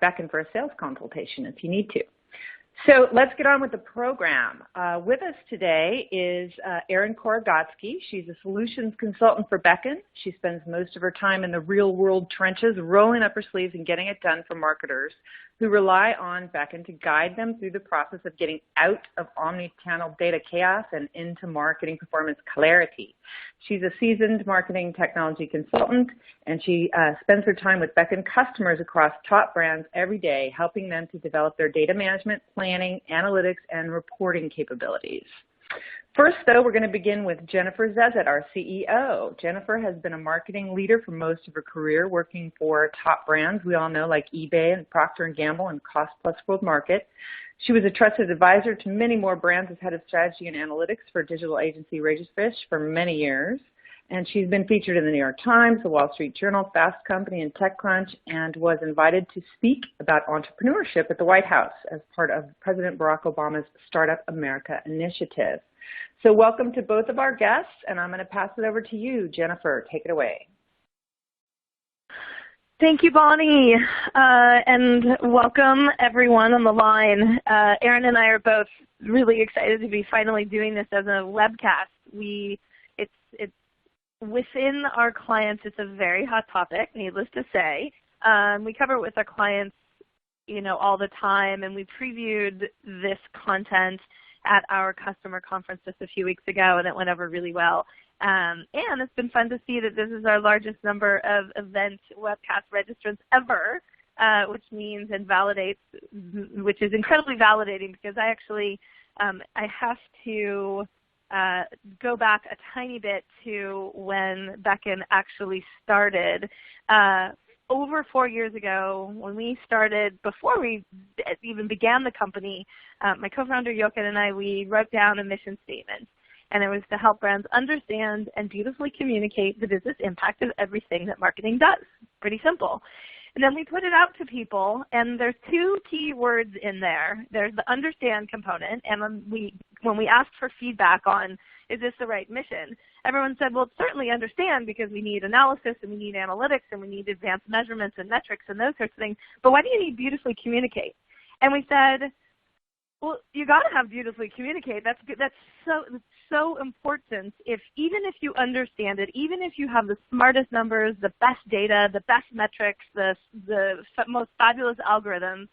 contact Beckon for a sales consultation if you need to. So let's get on with the program. With us today is Erin Korogotsky. She's a solutions consultant for Beckon. She spends most of her time in the real-world trenches, rolling up her sleeves and getting it done for marketers who rely on Beckon to guide them through the process of getting out of omni-channel data chaos and into marketing performance clarity. She's a seasoned marketing technology consultant, and she spends her time with Beckon customers across top brands every day, helping them to develop their data management, planning, analytics, and reporting capabilities. First, though, we're going to begin with Jennifer Zezet, our CEO. Jennifer has been a marketing leader for most of her career, working for top brands we all know like eBay and Procter & Gamble and Cost Plus World Market. She was a trusted advisor to many more brands as head of strategy and analytics for digital agency Razorfish for many years. And she's been featured in the New York Times, the Wall Street Journal, Fast Company, and TechCrunch, and was invited to speak about entrepreneurship at the White House as part of President Barack Obama's Startup America initiative. So welcome to both of our guests, and I'm going to pass it over to you, Jennifer. Take it away. Thank you, Bonnie, and welcome everyone on the line. Erin and I are both really excited to be finally doing this as a webcast. It's within our clients, it's a very hot topic, needless to say. We cover it with our clients, all the time, and we previewed this content at our customer conference just a few weeks ago, and it went over really well. And it's been fun to see that this is our largest number of event webcast registrants ever, which means and validates, which is incredibly validating because I actually, I have to go back a tiny bit to when Beckon actually started. Over 4 years ago, when we started, before we even began the company, my co-founder Jochen and I, we wrote down a mission statement. And it was to help brands understand and beautifully communicate the business impact of everything that marketing does. Pretty simple. And then we put it out to people, and there's two key words in there. There's the understand component, and when we asked for feedback on, is this the right mission, everyone said, well, certainly understand because we need analysis and we need analytics and we need advanced measurements and metrics and those sorts of things, but why do you need beautifully communicate? And we said, well, you got to have beautifully communicate. That's good. That's so important. Even if you understand it, even if you have the smartest numbers, the best data, the best metrics, the most fabulous algorithms,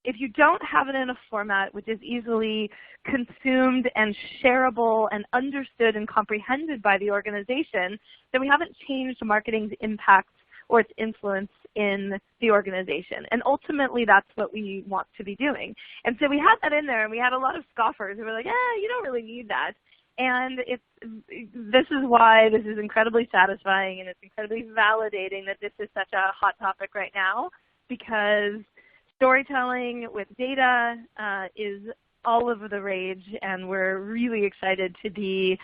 if you don't have it in a format which is easily consumed and shareable and understood and comprehended by the organization, then we haven't changed marketing's impact or its influence in the organization. And ultimately, that's what we want to be doing. And so we had that in there, and we had a lot of scoffers who were like, you don't really need that. And this is why this is incredibly satisfying, and it's incredibly validating that this is such a hot topic right now, because storytelling with data is all over the rage, and we're really excited to be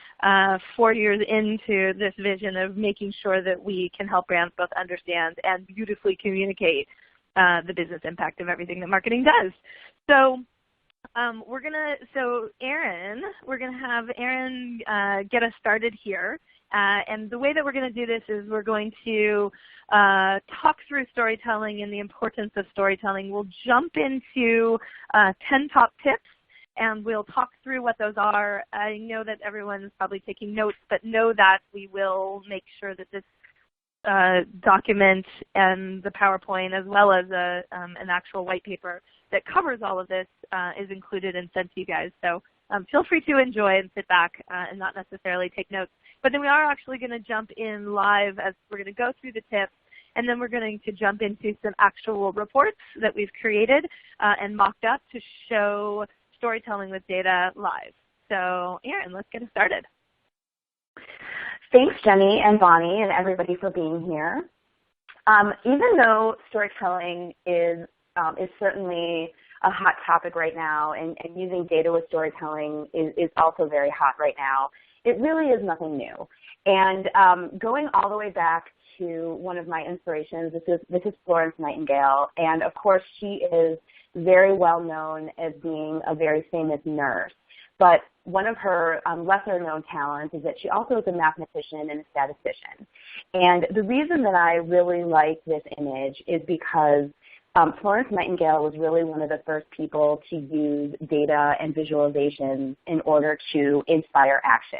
4 years into this vision of making sure that we can help brands both understand and beautifully communicate the business impact of everything that marketing does. So Erin, we're going to have Erin get us started here. And the way that we're going to do this is we're going to talk through storytelling and the importance of storytelling. We'll jump into 10 top tips, and we'll talk through what those are. I know that everyone's probably taking notes, but know that we will make sure that this document and the PowerPoint, as well as an actual white paper that covers all of this, is included and sent to you guys. So feel free to enjoy and sit back and not necessarily take notes. But then we are actually going to jump in live as we're going to go through the tips, and then we're going to jump into some actual reports that we've created and mocked up to show storytelling with data live. So Erin, let's get started. Thanks, Jenny and Bonnie and everybody for being here. Even though storytelling is certainly a hot topic right now, and using data with storytelling is also very hot right now, it really is nothing new. And going all the way back to one of my inspirations, this is Florence Nightingale, and of course she is very well known as being a very famous nurse. But one of her lesser known talents is that she also is a mathematician and a statistician. And the reason that I really like this image is because Florence Nightingale was really one of the first people to use data and visualization in order to inspire action.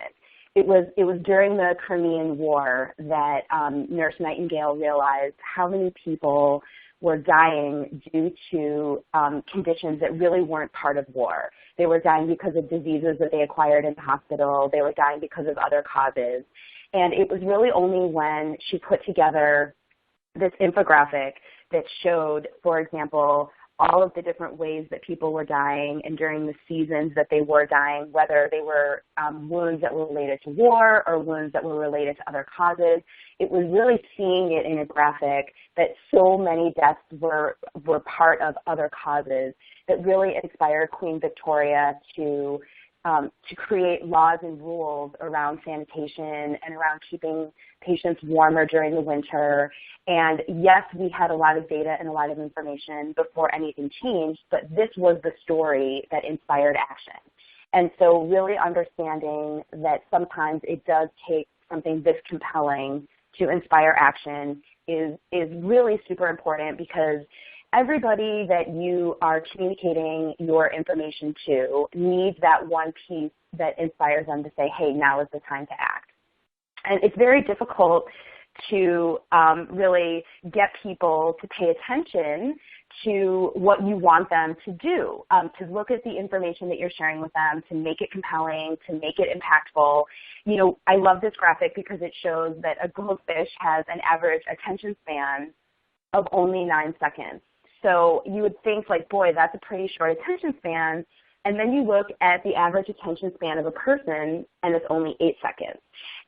It was during the Crimean War that Nurse Nightingale realized how many people were dying due to conditions that really weren't part of war. They were dying because of diseases that they acquired in the hospital. They were dying because of other causes. And it was really only when she put together this infographic that showed, for example, all of the different ways that people were dying and during the seasons that they were dying, whether they were wounds that were related to war or wounds that were related to other causes. It was really seeing it in a graphic that so many deaths were part of other causes that really inspired Queen Victoria to create laws and rules around sanitation and around keeping patients warmer during the winter. And yes, we had a lot of data and a lot of information before anything changed, but this was the story that inspired action. And so really understanding that sometimes it does take something this compelling to inspire action is really super important, because everybody that you are communicating your information to needs that one piece that inspires them to say, hey, now is the time to act. And it's very difficult to really get people to pay attention to what you want them to do, to look at the information that you're sharing with them, to make it compelling, to make it impactful. You know, I love this graphic because it shows that a goldfish has an average attention span of only 9 seconds. So you would think, like, boy, that's a pretty short attention span. And then you look at the average attention span of a person, and it's only 8 seconds.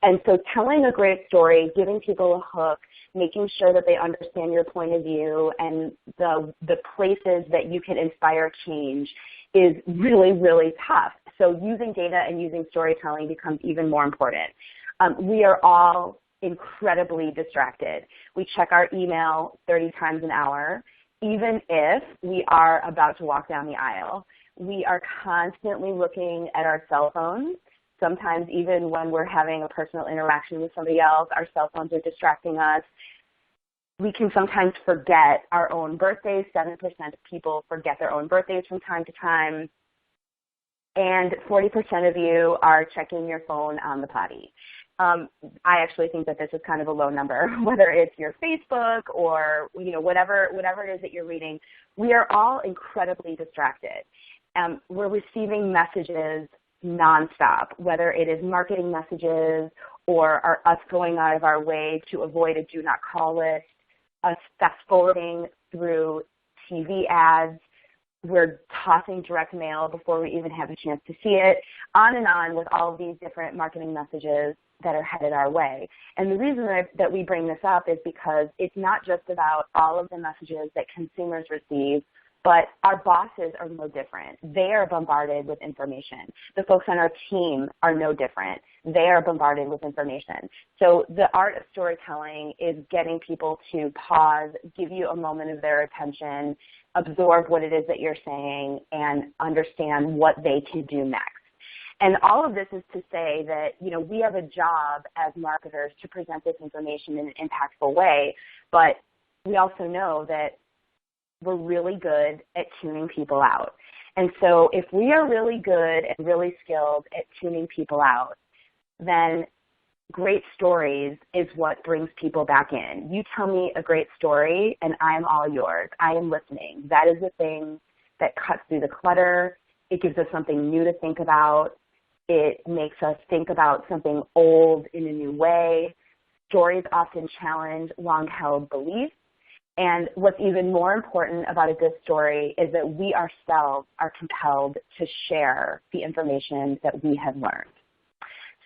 And so telling a great story, giving people a hook, making sure that they understand your point of view and the places that you can inspire change is really, really tough. So using data and using storytelling becomes even more important. We are all incredibly distracted. We check our email 30 times an hour. Even if we are about to walk down the aisle, we are constantly looking at our cell phones. Sometimes even when we're having a personal interaction with somebody else, our cell phones are distracting us. We can sometimes forget our own birthdays. 7% of people forget their own birthdays from time to time. And 40% of you are checking your phone on the potty. I actually think that this is kind of a low number, whether it's your Facebook or whatever it is that you're reading. We are all incredibly distracted. We're receiving messages nonstop, whether it is marketing messages or us going out of our way to avoid a do not call list, us fast forwarding through TV ads. We're tossing direct mail before we even have a chance to see it, on and on with all of these different marketing messages that are headed our way. And the reason that we bring this up is because it's not just about all of the messages that consumers receive, but our bosses are no different. They are bombarded with information. The folks on our team are no different. They are bombarded with information. So the art of storytelling is getting people to pause, give you a moment of their attention, absorb what it is that you're saying, and understand what they can do next. And all of this is to say that, we have a job as marketers to present this information in an impactful way, but we also know that we're really good at tuning people out. And so if we are really good and really skilled at tuning people out, then great stories is what brings people back in. You tell me a great story and I am all yours. I am listening. That is the thing that cuts through the clutter. It gives us something new to think about. It makes us think about something old in a new way. Stories often challenge long-held beliefs. And what's even more important about a good story is that we ourselves are compelled to share the information that we have learned.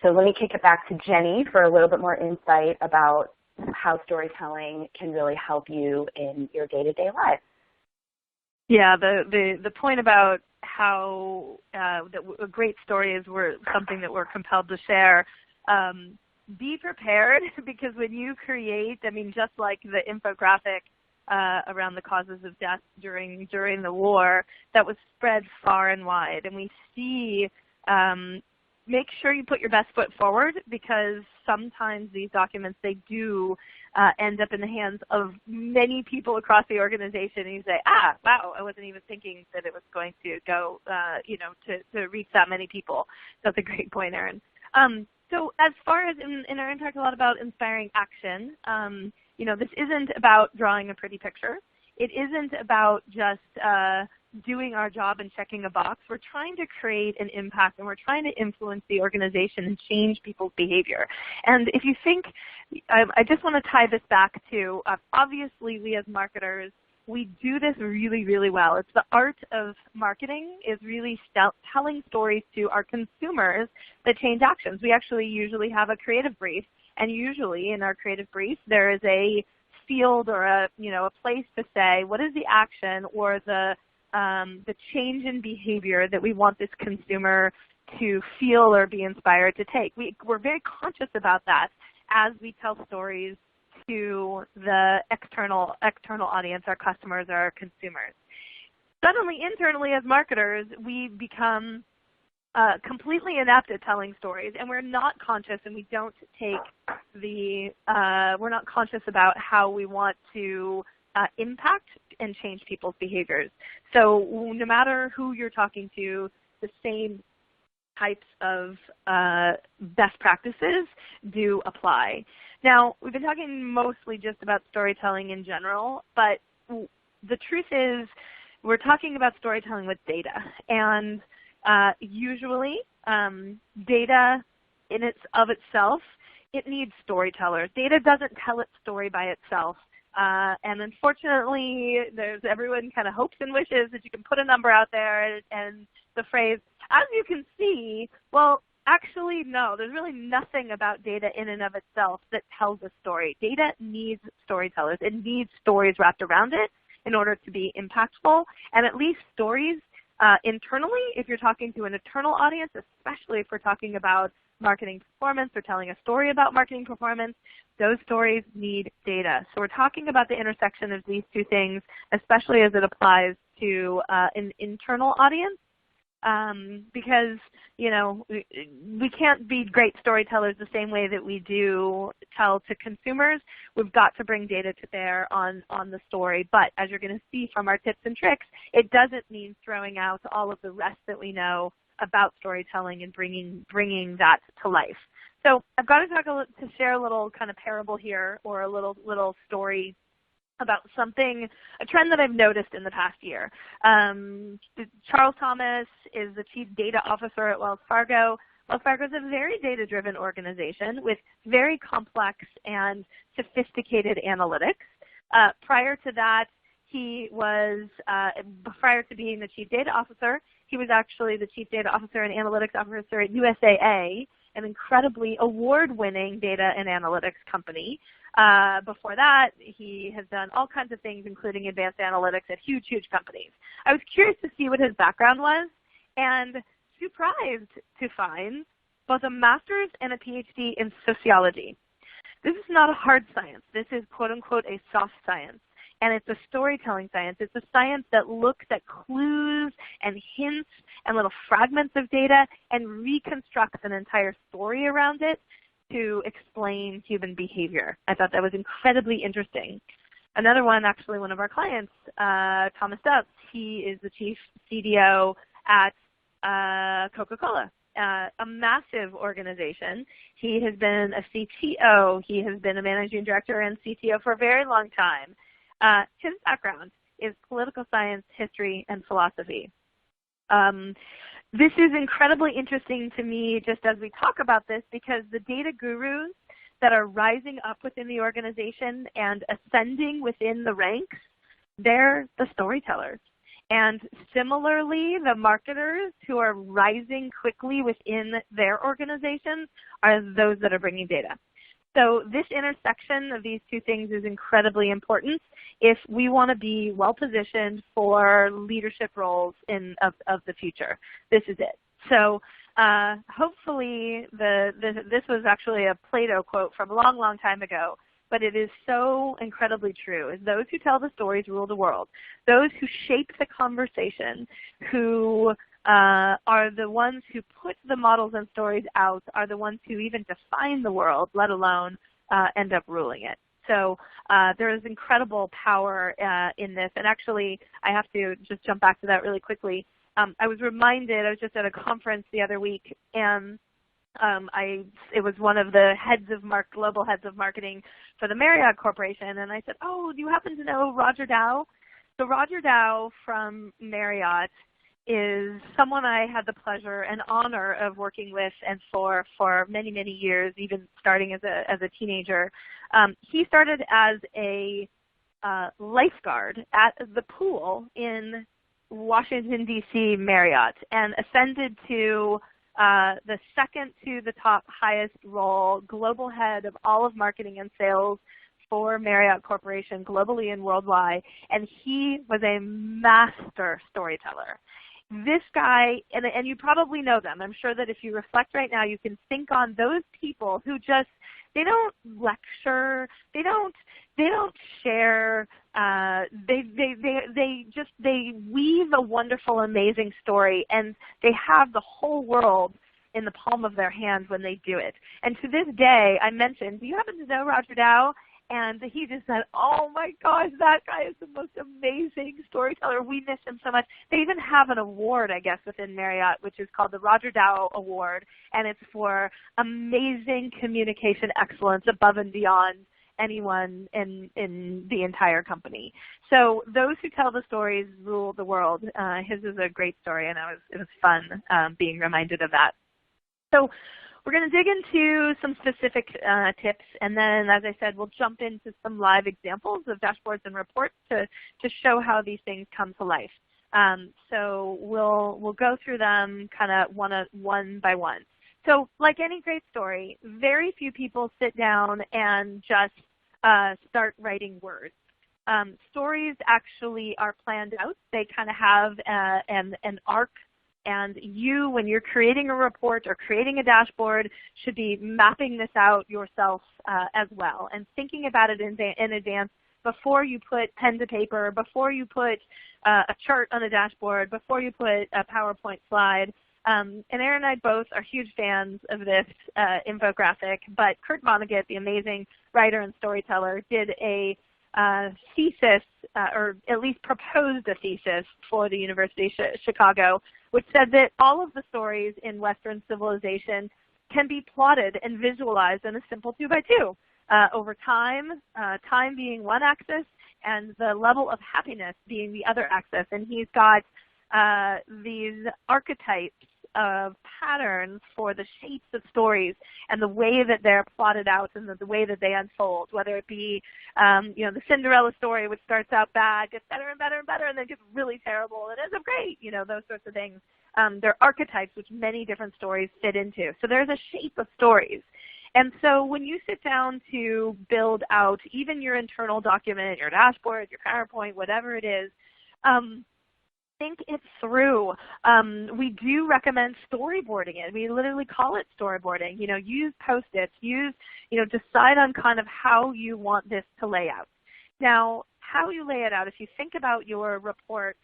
So let me kick it back to Jenny for a little bit more insight about how storytelling can really help you in your day-to-day life. Yeah, the point about how a great story is something that we're compelled to share. Be prepared, because when you create, just like the infographic around the causes of death during the war, that was spread far and wide. And we see, make sure you put your best foot forward, because sometimes these documents, they do end up in the hands of many people across the organization, and you say, wow, I wasn't even thinking that it was going to go, to reach that many people. That's a great point, Erin. So as far as, and Erin talked a lot about inspiring action, this isn't about drawing a pretty picture. It isn't about just doing our job and checking a box. We're trying to create an impact, and we're trying to influence the organization and change people's behavior. And if you think, I just want to tie this back to, obviously we as marketers, we do this really, really well. It's the art of marketing is really telling stories to our consumers that change actions. We actually usually have a creative brief, and usually in our creative brief there is a field or a place to say what is the action or the change in behavior that we want this consumer to feel or be inspired to take. We're very conscious about that as we tell stories to the external audience, our customers, our consumers. Suddenly, internally as marketers, we become completely inept at telling stories, and we're not conscious, and we don't take we're not conscious about how we want to impact and change people's behaviors. So no matter who you're talking to, the same types of best practices do apply. Now, we've been talking mostly just about storytelling in general, but the truth is we're talking about storytelling with data. And usually data in of itself, it needs storytellers. Data doesn't tell its story by itself. And unfortunately, everyone kind of hopes and wishes that you can put a number out there and the phrase, as you can see, well, actually, no. There's really nothing about data in and of itself that tells a story. Data needs storytellers. It needs stories wrapped around it in order to be impactful. And at least stories internally, if you're talking to an internal audience, especially if we're talking about marketing performance or telling a story about marketing performance, those stories need data. So we're talking about the intersection of these two things, especially as it applies to an internal audience. Because, we can't be great storytellers the same way that we do tell to consumers. We've got to bring data to bear on the story. But as you're going to see from our tips and tricks, it doesn't mean throwing out all of the rest that we know about storytelling and bringing that to life. So I've got to share a little kind of parable here, or a little story about a trend that I've noticed in the past year. Charles Thomas is the Chief Data Officer at Wells Fargo. Wells Fargo is a very data-driven organization with very complex and sophisticated analytics. Prior to that, prior to being the Chief Data Officer, he was actually the Chief Data Officer and Analytics Officer at USAA, an incredibly award-winning data and analytics company. Before that, he has done all kinds of things, including advanced analytics at huge, huge companies. I was curious to see what his background was, and surprised to find both a master's and a PhD in sociology. This is not a hard science. This is, quote unquote, a soft science. And it's a storytelling science. It's a science that looks at clues and hints and little fragments of data and reconstructs an entire story around it to explain human behavior. I thought that was incredibly interesting. Another one, actually one of our clients, Thomas Dutz, he is the chief CDO at Coca-Cola, a massive organization. He has been a CTO. He has been a managing director and CTO for a very long time. His background is political science, history, and philosophy. This is incredibly interesting to me just as we talk about this, because the data gurus that are rising up within the organization and ascending within the ranks, they're the storytellers. And similarly, the marketers who are rising quickly within their organizations are those that are bringing data. So this intersection of these two things is incredibly important if we want to be well-positioned for leadership roles of the future. This is it. So hopefully this was actually a Plato quote from a long, long time ago, but it is so incredibly true. Is those who tell the stories rule the world. Those who shape the conversation, who are the ones who put the models and stories out, are the ones who even define the world, let alone end up ruling it. So there is incredible power in this. And actually, I have to just jump back to that really quickly. I was reminded, I was just at a conference the other week, and it was one of the global heads of marketing for the Marriott Corporation, and I said, oh, do you happen to know Roger Dow? So Roger Dow from Marriott is someone I had the pleasure and honor of working with and for many, many years, even starting as a teenager. He started as a lifeguard at the pool in Washington, D.C. Marriott, and ascended to the second to the top highest role, global head of all of marketing and sales for Marriott Corporation globally and worldwide, and he was a master storyteller. This guy, and you probably know them. I'm sure that if you reflect right now, you can think on those people who just, they don't lecture, they don't share, they weave a wonderful, amazing story, and they have the whole world in the palm of their hands when they do it. And to this day, I mentioned, do you happen to know Roger Dow? And he just said, oh my gosh, that guy is the most amazing storyteller. We miss him so much. They even have an award, I guess, within Marriott, which is called the Roger Dow Award, and it's for amazing communication excellence above and beyond anyone in the entire company. So those who tell the stories rule the world. His is a great story, and it was fun being reminded of that. So we're going to dig into some specific tips, and then, as I said, we'll jump into some live examples of dashboards and reports to show how these things come to life. So we'll go through them kind of one by one. So like any great story, very few people sit down and just start writing words. Stories actually are planned out. They kind of have an arc. And you, when you're creating a report or creating a dashboard, should be mapping this out yourself as well and thinking about it in advance before you put pen to paper, before you put a chart on a dashboard, before you put a PowerPoint slide. And Erin and I both are huge fans of this infographic, but Kurt Vonnegut, the amazing writer and storyteller, did a thesis, or at least proposed a thesis for the University of Chicago, which said that all of the stories in Western civilization can be plotted and visualized in a simple 2x2 over time, time being one axis and the level of happiness being the other axis. And he's got these archetypes of patterns for the shapes of stories and the way that they're plotted out and the way that they unfold, whether it be the Cinderella story, which starts out bad, gets better and better and better, and then gets really terrible and ends up great, those sorts of things. They're archetypes which many different stories fit into. So there's a shape of stories. And so when you sit down to build out even your internal document, your dashboard, your PowerPoint, whatever it is, think it through. We do recommend storyboarding it. We literally call it storyboarding. Use Post-its. Decide on kind of how you want this to lay out. Now, how you lay it out, if you think about your report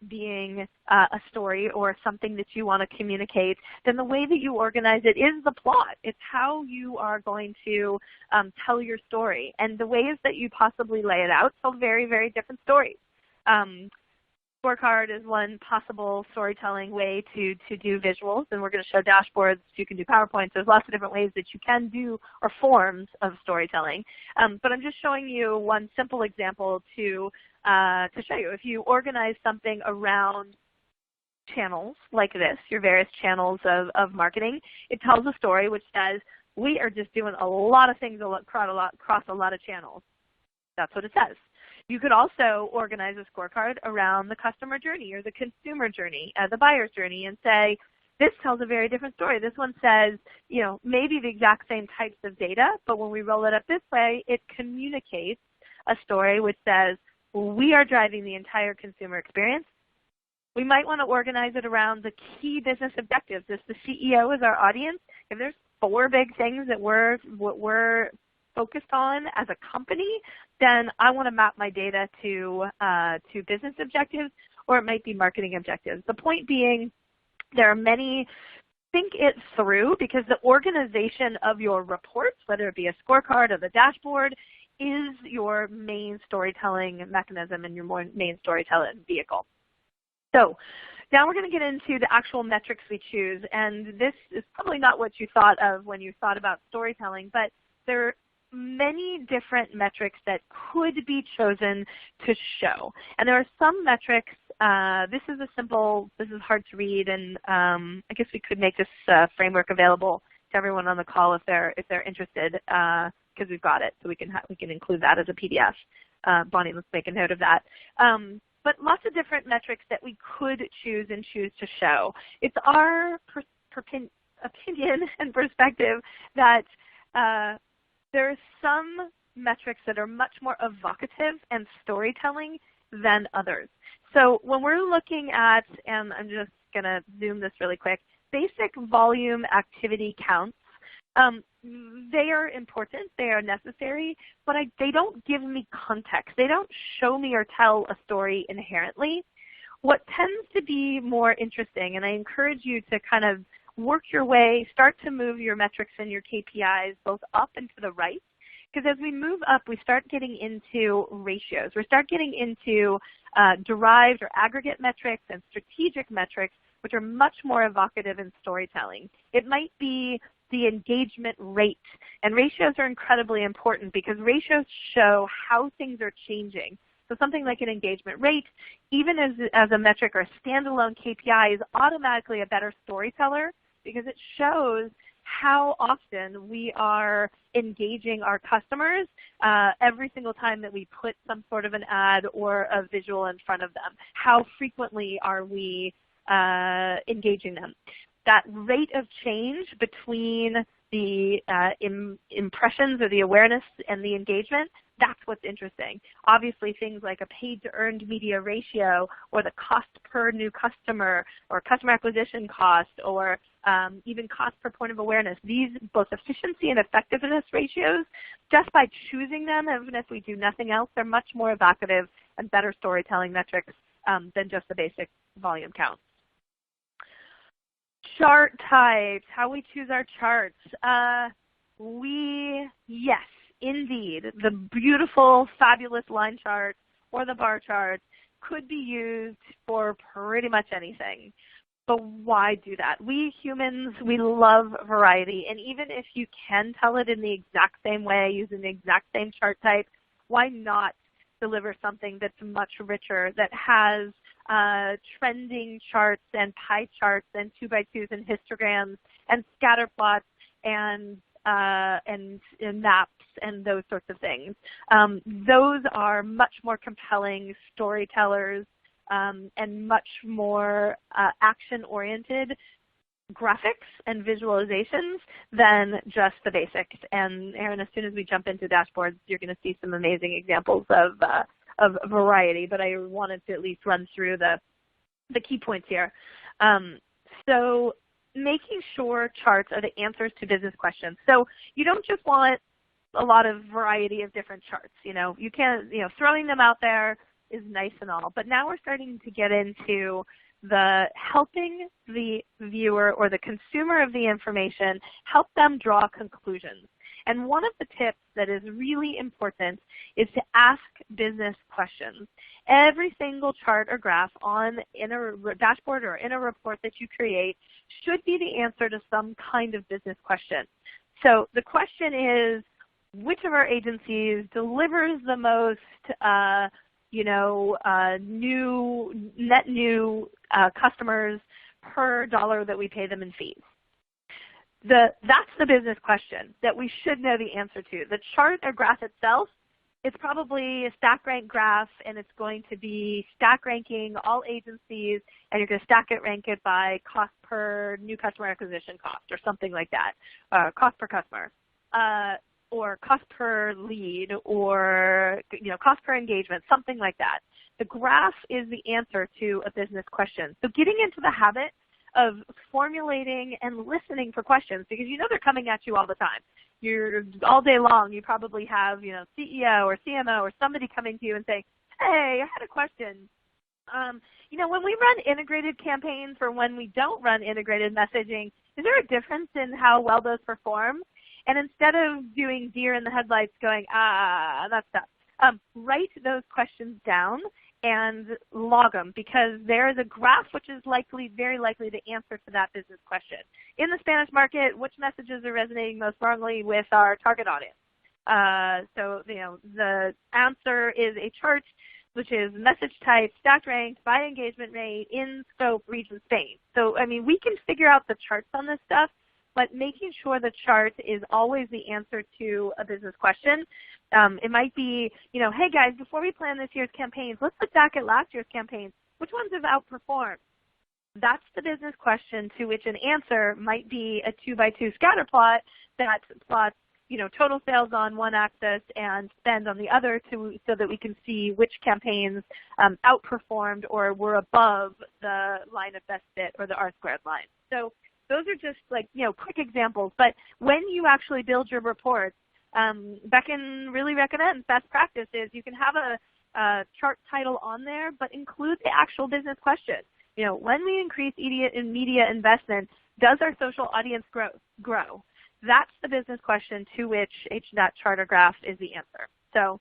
being a story or something that you want to communicate, then the way that you organize it is the plot. It's how you are going to tell your story. And the ways that you possibly lay it out tell very, very different stories. Scorecard is one possible storytelling way to do visuals, and we're going to show dashboards. You can do PowerPoints. There's lots of different ways that you can do, or forms of storytelling. But I'm just showing you one simple example to show you. If you organize something around channels like this, your various channels of marketing, it tells a story which says, we are just doing a lot of things across a lot of channels. That's what it says. You could also organize a scorecard around the customer journey or the consumer journey, the buyer's journey, and say, this tells a very different story. This one says, maybe the exact same types of data, but when we roll it up this way, it communicates a story which says, we are driving the entire consumer experience. We might want to organize it around the key business objectives. If the CEO is our audience, if there's 4 big things that we're focused on as a company, then I want to map my data to business objectives, or it might be marketing objectives. The point being, there are many. Think it through, because the organization of your reports, whether it be a scorecard or the dashboard, is your main storytelling mechanism and your main storytelling vehicle. So now we're going to get into the actual metrics we choose, and this is probably not what you thought of when you thought about storytelling, but there are many different metrics that could be chosen to show. And there are some metrics, this is hard to read, and I guess we could make this framework available to everyone on the call if they're interested, because we've got it, so we can include that as a PDF. Bonnie, let's make a note of that. But lots of different metrics that we could choose to show. It's our opinion and perspective that there are some metrics that are much more evocative and storytelling than others. So when we're looking at, and I'm just going to zoom this really quick, basic volume activity counts, they are important, they are necessary, but they don't give me context. They don't show me or tell a story inherently. What tends to be more interesting, and I encourage you to kind of work your way, start to move your metrics and your KPIs both up and to the right, because as we move up, we start getting into ratios. We start getting into derived or aggregate metrics and strategic metrics, which are much more evocative in storytelling. It might be the engagement rate, and ratios are incredibly important because ratios show how things are changing. So something like an engagement rate, even as a metric or a standalone KPI, is automatically a better storyteller because it shows how often we are engaging our customers every single time that we put some sort of an ad or a visual in front of them. How frequently are we engaging them? That rate of change between the impressions or the awareness and the engagement, that's what's interesting. Obviously, things like a paid to earned media ratio or the cost per new customer or customer acquisition cost or even cost per point of awareness, these both efficiency and effectiveness ratios, just by choosing them, even if we do nothing else, they're much more evocative and better storytelling metrics than just the basic volume count. Chart types, how we choose our charts. Yes, indeed, the beautiful, fabulous line chart or the bar chart could be used for pretty much anything. But why do that? We humans, we love variety, and even if you can tell it in the exact same way using the exact same chart type, why not deliver something that's much richer, that has trending charts and pie charts and 2x2s and histograms and scatter plots and maps and those sorts of things. Those are much more compelling storytellers and much more action-oriented graphics and visualizations than just the basics. And Erin, as soon as we jump into dashboards, you're going to see some amazing examples of variety, but I wanted to at least run through the key points here. So making sure charts are the answers to business questions. So you don't just want a lot of variety of different charts. You can't, throwing them out there is nice and all, but now we're starting to get into the helping the viewer or the consumer of the information, help them draw conclusions. And one of the tips that is really important is to ask business questions. Every single chart or graph in a dashboard or in a report that you create should be the answer to some kind of business question. So the question is, which of our agencies delivers the most net new customers per dollar that we pay them in fees? That's the business question that we should know the answer to. The chart or graph itself, it's probably a stack rank graph, and it's going to be stack ranking all agencies, and you're going to stack it, rank it by cost per new customer acquisition cost or something like that, cost per customer, or cost per lead, or cost per engagement, something like that. The graph is the answer to a business question. So getting into the habit of formulating and listening for questions, because they're coming at you all the time. You're all day long, you probably have CEO or CMO or somebody coming to you and saying, hey, I had a question. When we run integrated campaigns or when we don't run integrated messaging, is there a difference in how well those perform? And instead of doing deer in the headlights going, that's tough, write those questions down and log them, because there is a graph which is very likely the answer to that business question. In the Spanish market, which messages are resonating most strongly with our target audience? So the answer is a chart which is message type, stacked ranked, by engagement rate, in scope, region, Spain. So, I mean, we can figure out the charts on this stuff, but making sure the chart is always the answer to a business question. It might be, hey guys, before we plan this year's campaigns, let's look back at last year's campaigns. Which ones have outperformed? That's the business question, to which an answer might be a 2x2 scatter plot that plots total sales on one axis and spend on the other, so that we can see which campaigns outperformed or were above the line of best fit or the R-squared line. So those are just quick examples. But when you actually build your reports, Beckon really recommends best practice is you can have a chart title on there, but include the actual business question. When we increase media investment, does our social audience grow? That's the business question to which that charter graph is the answer. So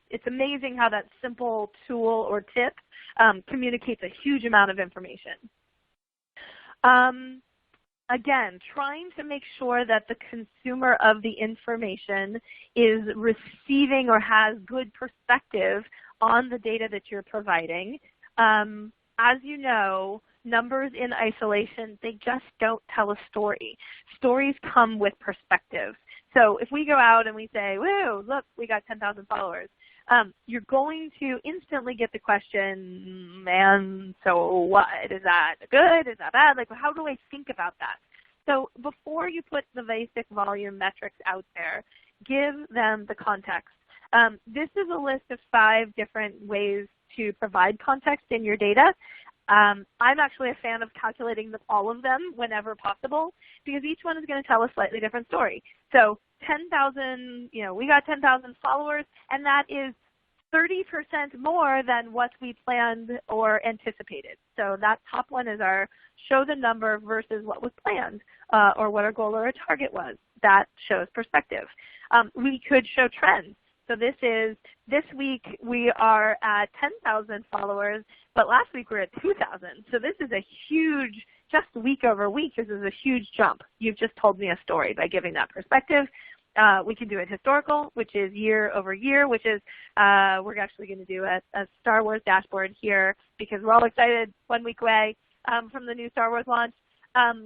it's amazing how that simple tool or tip communicates a huge amount of information. Again, trying to make sure that the consumer of the information is receiving or has good perspective on the data that you're providing. As you know, numbers in isolation, they just don't tell a story. Stories come with perspective. So if we go out and we say, woo, look, we got 10,000 followers, you're going to instantly get the question, man, so what? Is that good? Is that bad? How do I think about that? So before you put the basic volume metrics out there, give them the context. This is a list of 5 different ways to provide context in your data. I'm actually a fan of calculating all of them whenever possible, because each one is going to tell a slightly different story. So 10,000, we got 10,000 followers, and that is 30% more than what we planned or anticipated. So that top one is our show the number versus what was planned, or what our goal or a target was. That shows perspective. We could show trends. So this week we are at 10,000 followers, but last week we were at 2,000. So this is a huge, just week over week, this is a huge jump. You've just told me a story by giving that perspective. We can do it historical, which is year over year, which is we're actually going to do a Star Wars dashboard here because we're all excited 1 week away from the new Star Wars launch. How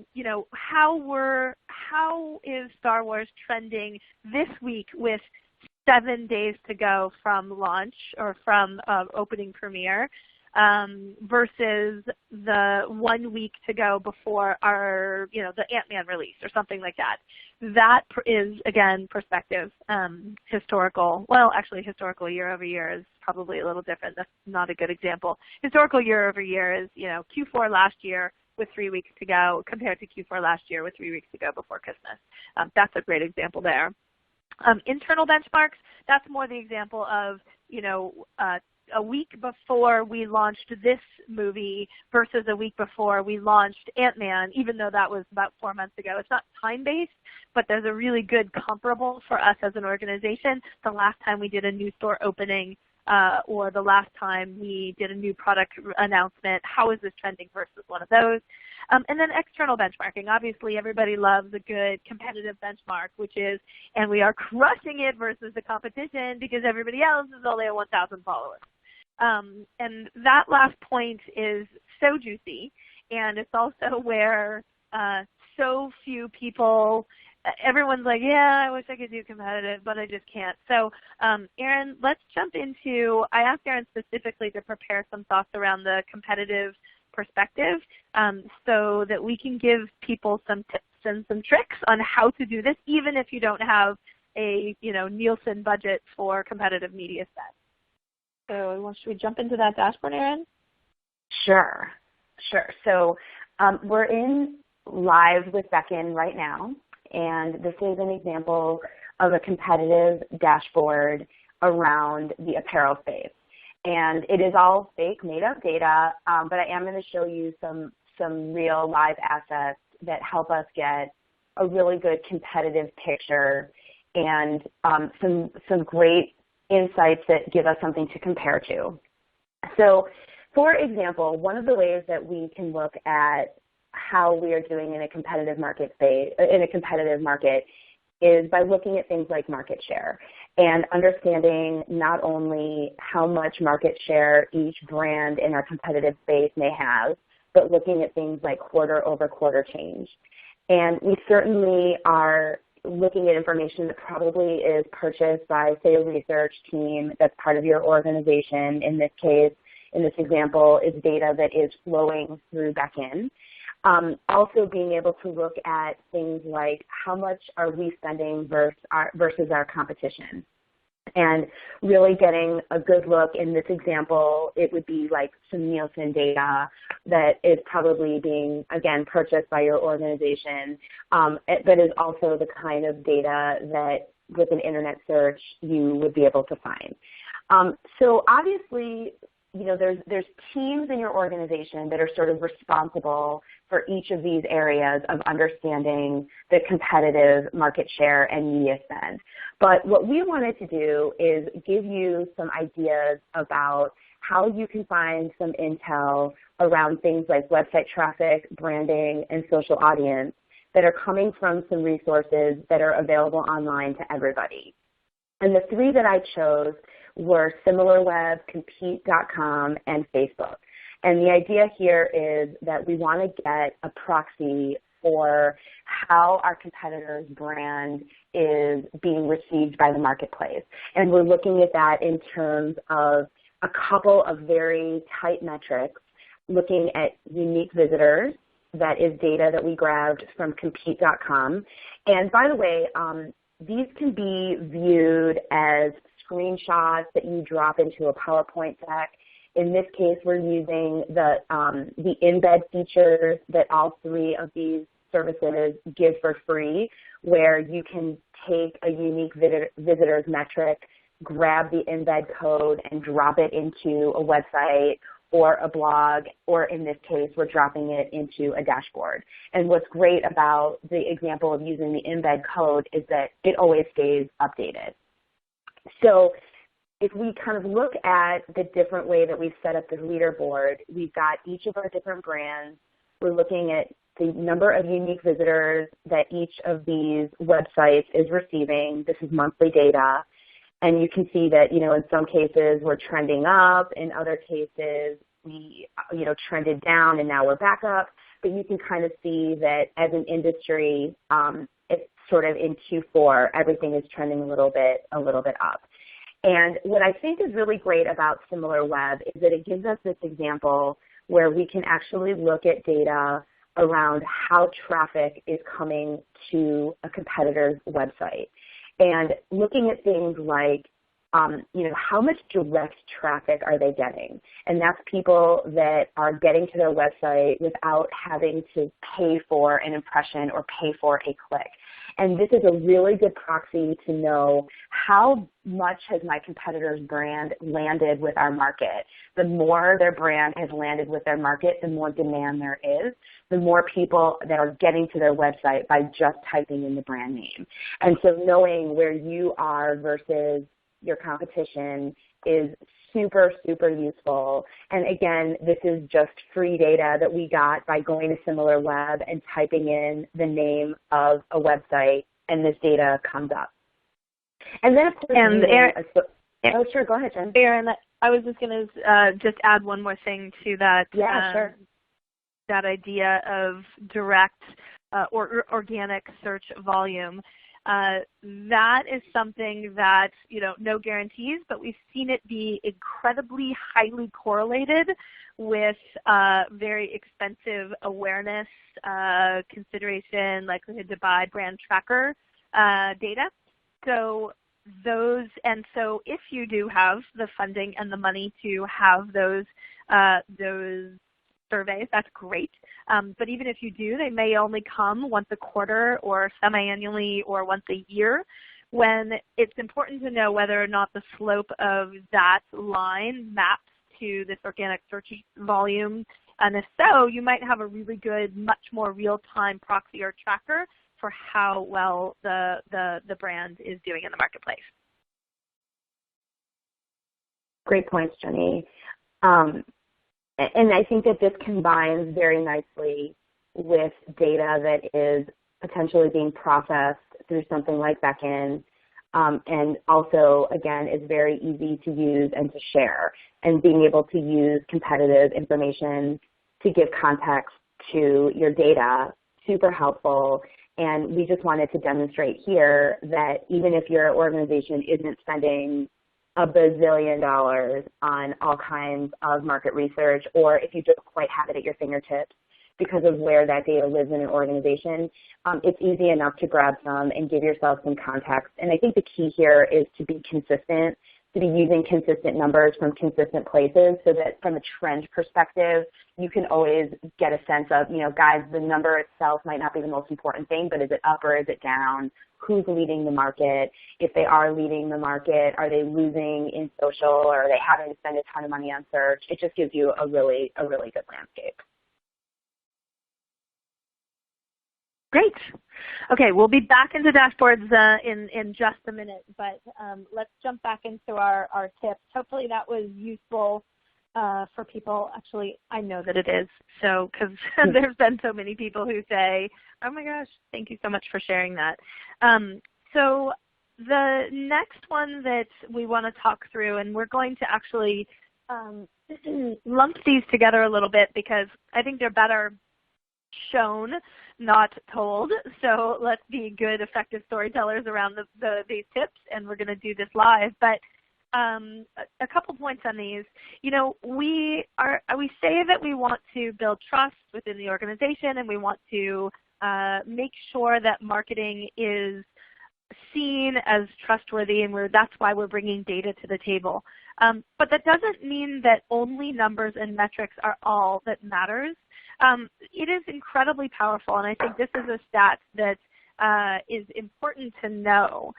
is Star Wars trending this week with 7 days to go from launch or from opening premiere versus the 1 week to go before our, the Ant-Man release or something like that. That is, again, perspective, historical. Well, actually, historical year over year is probably a little different. That's not a good example. Historical year over year is, Q4 last year with 3 weeks to go compared to Q4 last year with 3 weeks to go before Christmas. That's a great example there. Internal benchmarks, that's more the example of, a week before we launched this movie versus a week before we launched Ant-Man, even though that was about 4 months ago. It's not time-based, but there's a really good comparable for us as an organization. The last time we did a new store opening or the last time we did a new product announcement, how is this trending versus one of those? And then external benchmarking. Obviously, everybody loves a good competitive benchmark, which is, and we are crushing it versus the competition because everybody else is only at 1,000 followers. And that last point is so juicy, and it's also where so few people, everyone's like, yeah, I wish I could do competitive, but I just can't. So Erin, let's jump into, I asked Erin specifically to prepare some thoughts around the competitive perspective so that we can give people some tips and some tricks on how to do this, even if you don't have a Nielsen budget for competitive media spend. So should we jump into that dashboard, Erin? Sure. So we're in live with Beckon right now, and this is an example of a competitive dashboard around the apparel space. And it is all fake, made-up data, but I am going to show you some real live assets that help us get a really good competitive picture and some great insights that give us something to compare to. So, for example, one of the ways that we can look at how we are doing in a competitive market is by looking at things like market share and understanding not only how much market share each brand in our competitive space may have, but looking at things like quarter-over-quarter change. And we certainly are looking at information that probably is purchased by, say, a research team that's part of your organization. In this case, in this example, is data that is flowing through Beckon. Also being able to look at things like how much are we spending versus our competition. And really getting a good look in this example, it would be like some Nielsen data that is probably being, again, purchased by your organization, but is also the kind of data that with an internet search you would be able to find. So obviously, you know, there's teams in your organization that are sort of responsible for each of these areas of understanding the competitive market share and media spend. But what we wanted to do is give you some ideas about how you can find some intel around things like website traffic, branding, and social audience that are coming from some resources that are available online to everybody. And the three that I chose were SimilarWeb, Compete.com, and Facebook. And the idea here is that we want to get a proxy for how our competitor's brand is being received by the marketplace. And we're looking at that in terms of a couple of very tight metrics, looking at unique visitors. That is data that we grabbed from Compete.com. And by the way, these can be viewed as screenshots that you drop into a PowerPoint deck. In this case, we're using the embed features that all three of these services give for free, where you can take a unique visitor's metric, grab the embed code, and drop it into a website or a blog, or in this case, we're dropping it into a dashboard. And what's great about the example of using the embed code is that it always stays updated. So if we kind of look at the different way that we've set up the leaderboard, we've got each of our different brands. We're looking at the number of unique visitors that each of these websites is receiving. This is monthly data. And you can see that, you know, in some cases we're trending up. In other cases, we, you know, trended down and now we're back up. But you can kind of see that as an industry, it's sort of in Q4, everything is trending a little bit up. And what I think is really great about SimilarWeb is that it gives us this example where we can actually look at data around how traffic is coming to a competitor's website. And looking at things like, you know, how much direct traffic are they getting? And that's people that are getting to their website without having to pay for an impression or pay for a click. And this is a really good proxy to know how much has my competitor's brand landed with our market. The more their brand has landed with their market, the more demand there is, the more people that are getting to their website by just typing in the brand name. And so knowing where you are versus your competition is super, super useful. And again, this is just free data that we got by going to SimilarWeb and typing in the name of a website, and this data comes up. And then, of course, oh, sure, go ahead, Jen. Erin, I was just going to just add one more thing to that. Yeah, sure. That idea of direct or organic search volume. That is something that, you know, no guarantees, but we've seen it be incredibly highly correlated with very expensive awareness, consideration, likelihood to buy, brand tracker data. So if you do have the funding and the money to have those surveys, that's great. But even if you do, they may only come once a quarter or semi-annually or once a year, when it's important to know whether or not the slope of that line maps to this organic search volume. And if so, you might have a really good, much more real-time proxy or tracker for how well the brand is doing in the marketplace. Great points, Jenny. And I think that this combines very nicely with data that is potentially being processed through something like Beckon, and also, again, is very easy to use and to share, and being able to use competitive information to give context to your data, super helpful. And we just wanted to demonstrate here that even if your organization isn't spending $1 bazillion on all kinds of market research, or if you don't quite have it at your fingertips because of where that data lives in an organization, it's easy enough to grab some and give yourself some context. And I think the key here is to be consistent, to be using consistent numbers from consistent places, so that from a trend perspective, you can always get a sense of, guys, the number itself might not be the most important thing, but is it up or is it down? Who's leading the market? If they are leading the market, are they losing in social, or are they having to spend a ton of money on search? It just gives you a really good landscape. Great. Okay, we'll be back into dashboards in just a minute, but let's jump back into our tips. Hopefully that was useful for people. Actually, I know that it is, so because there's been so many people who say, oh my gosh, thank you so much for sharing that. So the next one that we want to talk through, and we're going to actually lump these together a little bit because I think they're better shown, not told. So let's be good, effective storytellers around these tips, and we're going to do this live. But a couple points on these. We say that we want to build trust within the organization, and we want to make sure that marketing is seen as trustworthy, and that's why we're bringing data to the table. But that doesn't mean that only numbers and metrics are all that matters. It is incredibly powerful, and I think this is a stat that is important to know.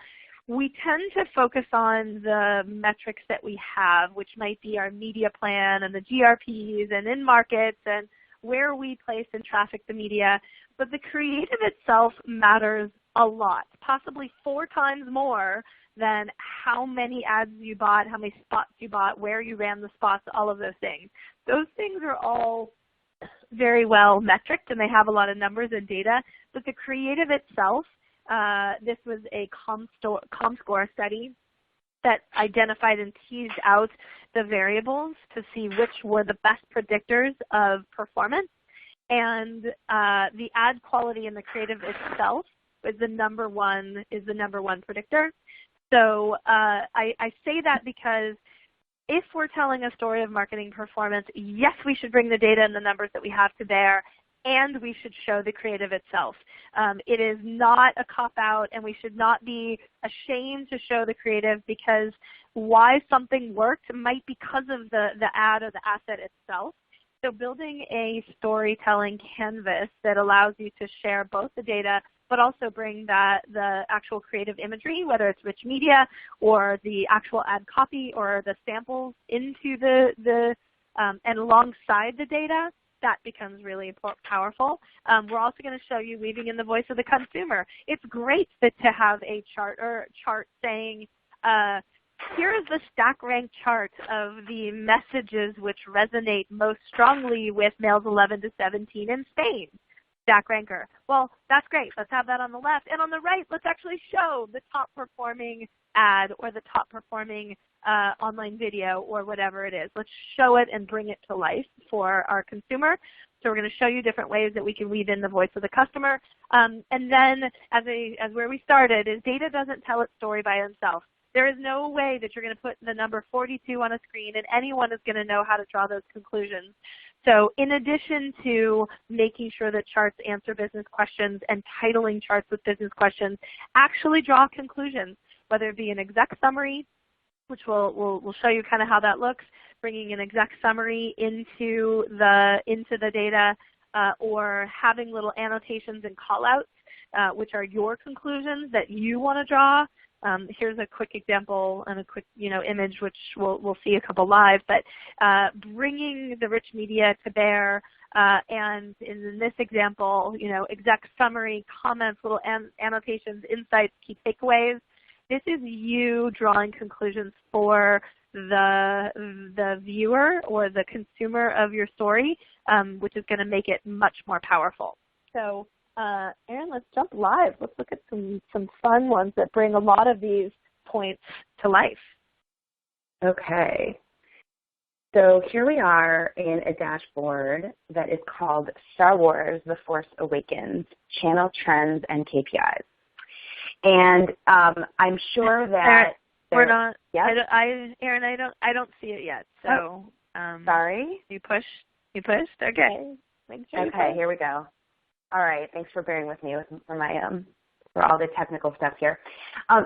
We tend to focus on the metrics that we have, which might be our media plan and the GRPs and in markets and where we place and traffic the media, but the creative itself matters a lot, possibly 4 times more than how many ads you bought, how many spots you bought, where you ran the spots, all of those things. Those things are all very well metriced, and they have a lot of numbers and data, but the creative itself, this was a ComScore study that identified and teased out the variables to see which were the best predictors of performance, and the ad quality and the creative itself is the number one predictor. So I say that because if we're telling a story of marketing performance, yes, we should bring the data and the numbers that we have to bear, and we should show the creative itself. It is not a cop-out, and we should not be ashamed to show the creative, because why something worked might be because of the ad or the asset itself. So building a storytelling canvas that allows you to share both the data but also bring the actual creative imagery, whether it's rich media or the actual ad copy or the samples into and alongside the data, that becomes really powerful. We're also going to show you weaving in the voice of the consumer. It's great to have a chart saying, here is the stack rank chart of the messages which resonate most strongly with males 11 to 17 in Spain. Stack ranker. Well, that's great. Let's have that on the left. And on the right, let's actually show the top performing ad or the top performing online video or whatever it is. Let's show it and bring it to life for our consumer. So we're going to show you different ways that we can weave in the voice of the customer. And then as where we started is data doesn't tell its story by itself. There is no way that you're going to put the number 42 on a screen and anyone is going to know how to draw those conclusions. So in addition to making sure that charts answer business questions and titling charts with business questions, actually draw conclusions, whether it be an exec summary, which we'll show you kind of how that looks, bringing an exec summary into the data, or having little annotations and callouts, which are your conclusions that you want to draw. Here's a quick example and a quick image, which we'll see a couple live, but bringing the rich media to bear, and in this example, exec summary, comments, little annotations, insights, key takeaways. This is you drawing conclusions for the viewer or the consumer of your story, which is going to make it much more powerful. So Erin, let's jump live. Let's look at some fun ones that bring a lot of these points to life. Okay. So here we are in a dashboard that is called Star Wars: The Force Awakens, Channel Trends and KPIs. And I'm sure that we're not. Yes? Erin, I don't see it yet. So sorry. You pushed. Okay. Okay. Here we go. All right. Thanks for bearing with me for all the technical stuff here.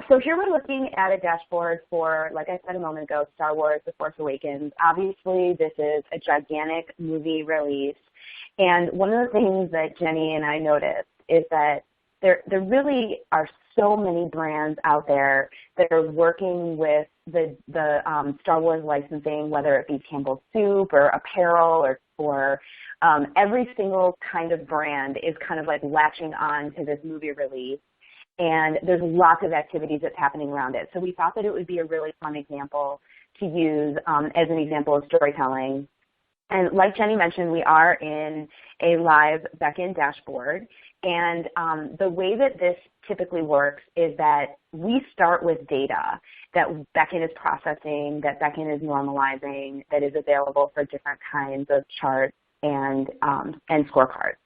So here we're looking at a dashboard for, like I said a moment ago, Star Wars: The Force Awakens. Obviously, this is a gigantic movie release. And one of the things that Jenny and I noticed is that there really are so many brands out there that are working with the Star Wars licensing, whether it be Campbell's Soup or apparel or every single kind of brand is kind of like latching on to this movie release. And there's lots of activities that's happening around it. So we thought that it would be a really fun example to use as an example of storytelling. And like Jenny mentioned, we are in a live Beckon dashboard. And the way that this typically works is that we start with data that Beckon is processing, that Beckon is normalizing, that is available for different kinds of charts and scorecards.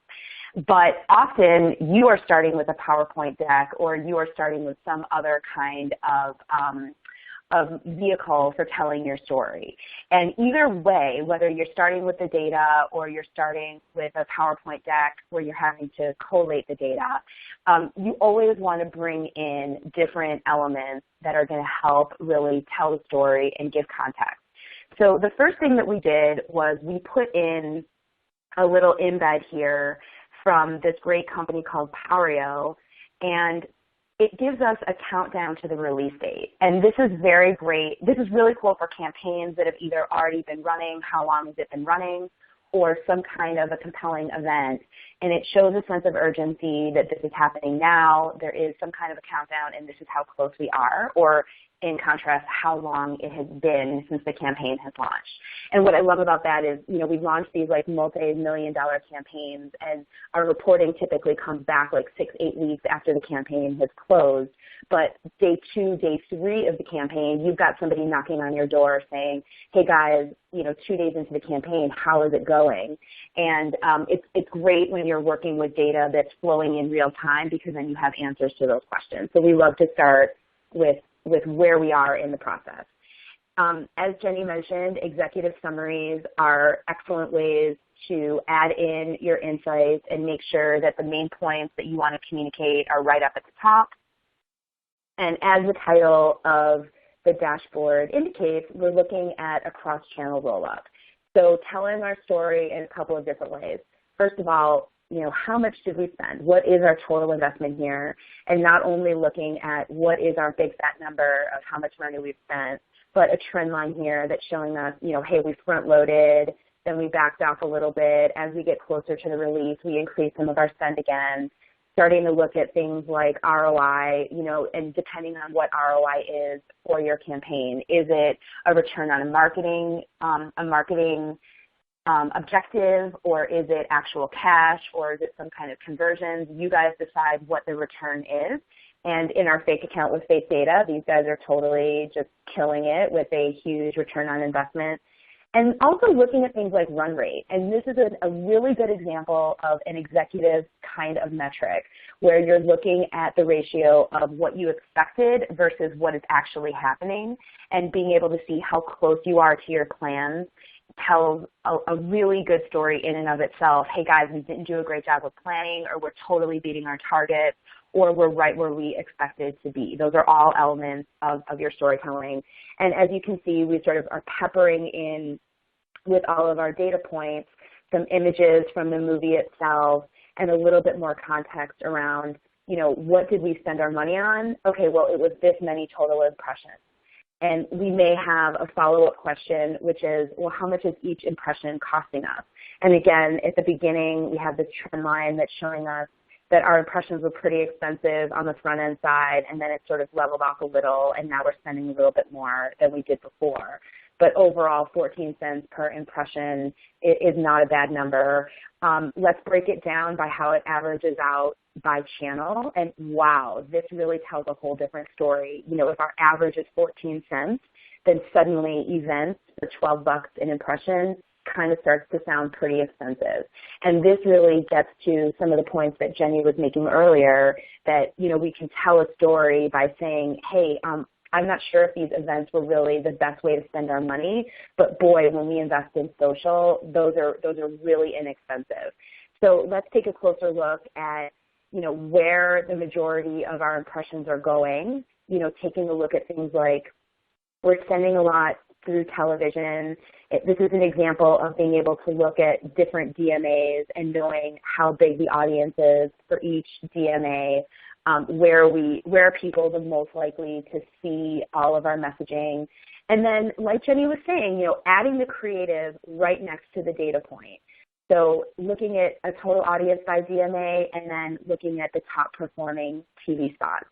But often you are starting with a PowerPoint deck, or you are starting with some other kind of vehicle for telling your story. And either way, whether you're starting with the data or you're starting with a PowerPoint deck where you're having to collate the data, you always want to bring in different elements that are going to help really tell the story and give context. So the first thing that we did was we put in a little embed here from this great company called Powerio, and it gives us a countdown to the release date. And this is very great. This is really cool for campaigns that have either already been running, how long has it been running, or some kind of a compelling event. And it shows a sense of urgency that this is happening now. There is some kind of a countdown, and this is how close we are, or in contrast, how long it has been since the campaign has launched. And what I love about that is, we've launched these like multi-million-dollar campaigns, and our reporting typically comes back like 6-8 weeks after the campaign has closed. But day 2, day 3 of the campaign, you've got somebody knocking on your door saying, hey guys, 2 days into the campaign, how is it going? And it's great when you're working with data that's flowing in real time, because then you have answers to those questions. So we love to start with where we are in the process. As Jenny mentioned, executive summaries are excellent ways to add in your insights and make sure that the main points that you want to communicate are right up at the top. And as the title of the dashboard indicates, we're looking at a cross-channel roll-up. So telling our story in a couple of different ways. First of all, how much did we spend? What is our total investment here? And not only looking at what is our big fat number of how much money we've spent, but a trend line here that's showing us, hey, we front loaded, then we backed off a little bit. As we get closer to the release, we increase some of our spend again, starting to look at things like ROI, and depending on what ROI is for your campaign. Is it a return on a marketing objective, or is it actual cash, or is it some kind of conversions? You guys decide what the return is. And in our fake account with fake data, these guys are totally just killing it with a huge return on investment. And also looking at things like run rate. And this is a really good example of an executive kind of metric, where you're looking at the ratio of what you expected versus what is actually happening, and being able to see how close you are to your plans tells a really good story in and of itself. Hey guys, we didn't do a great job with planning, or we're totally beating our targets, or we're right where we expected to be. Those are all elements of your storytelling. And as you can see, we sort of are peppering in with all of our data points some images from the movie itself, and a little bit more context around what did we spend our money on? Okay, well, it was this many total impressions. And we may have a follow-up question, which is, well, how much is each impression costing us? And again, at the beginning, we have this trend line that's showing us that our impressions were pretty expensive on the front end side, and then it sort of leveled off a little, and now we're spending a little bit more than we did before. But overall, 14 cents per impression is not a bad number. Let's break it down by how it averages out by channel. And wow, this really tells a whole different story. If our average is 14 cents, then suddenly events for $12 an impression kind of starts to sound pretty expensive. And this really gets to some of the points that Jenny was making earlier, that, we can tell a story by saying, hey, I'm not sure if these events were really the best way to spend our money, but boy, when we invest in social, those are really inexpensive. So let's take a closer look at, where the majority of our impressions are going, taking a look at things like we're spending a lot through television. This is an example of being able to look at different DMAs and knowing how big the audience is for each DMA. Where are people the most likely to see all of our messaging. And then, like Jenny was saying, adding the creative right next to the data point. So looking at a total audience by DMA and then looking at the top performing TV spots.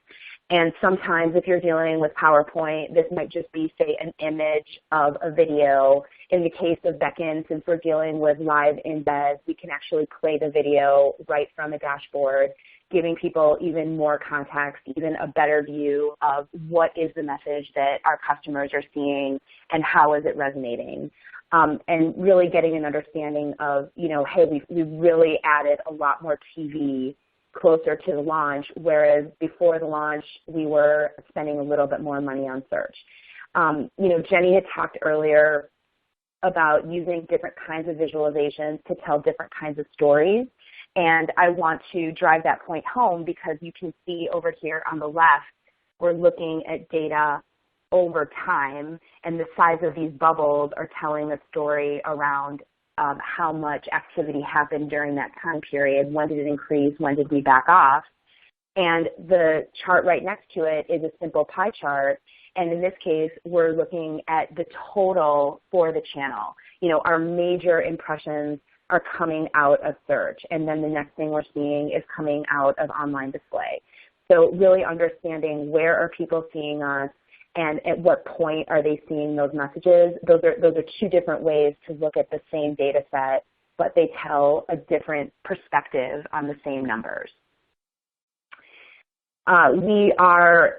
And sometimes if you're dealing with PowerPoint, this might just be, say, an image of a video. In the case of Beckon, since we're dealing with live embeds, we can actually play the video right from a dashboard, giving people even more context, even a better view of what is the message that our customers are seeing and how is it resonating. And really getting an understanding of, hey, we've really added a lot more TV closer to the launch, whereas before the launch, we were spending a little bit more money on search. Jenny had talked earlier about using different kinds of visualizations to tell different kinds of stories. And I want to drive that point home because you can see over here on the left, we're looking at data over time, and the size of these bubbles are telling a story around how much activity happened during that time period. When did it increase? When did we back off? And the chart right next to it is a simple pie chart. And in this case, we're looking at the total for the channel. Our major impressions are coming out of search. And then the next thing we're seeing is coming out of online display. So really understanding where are people seeing us, and at what point are they seeing those messages. Those are two different ways to look at the same data set, but they tell a different perspective on the same numbers. We are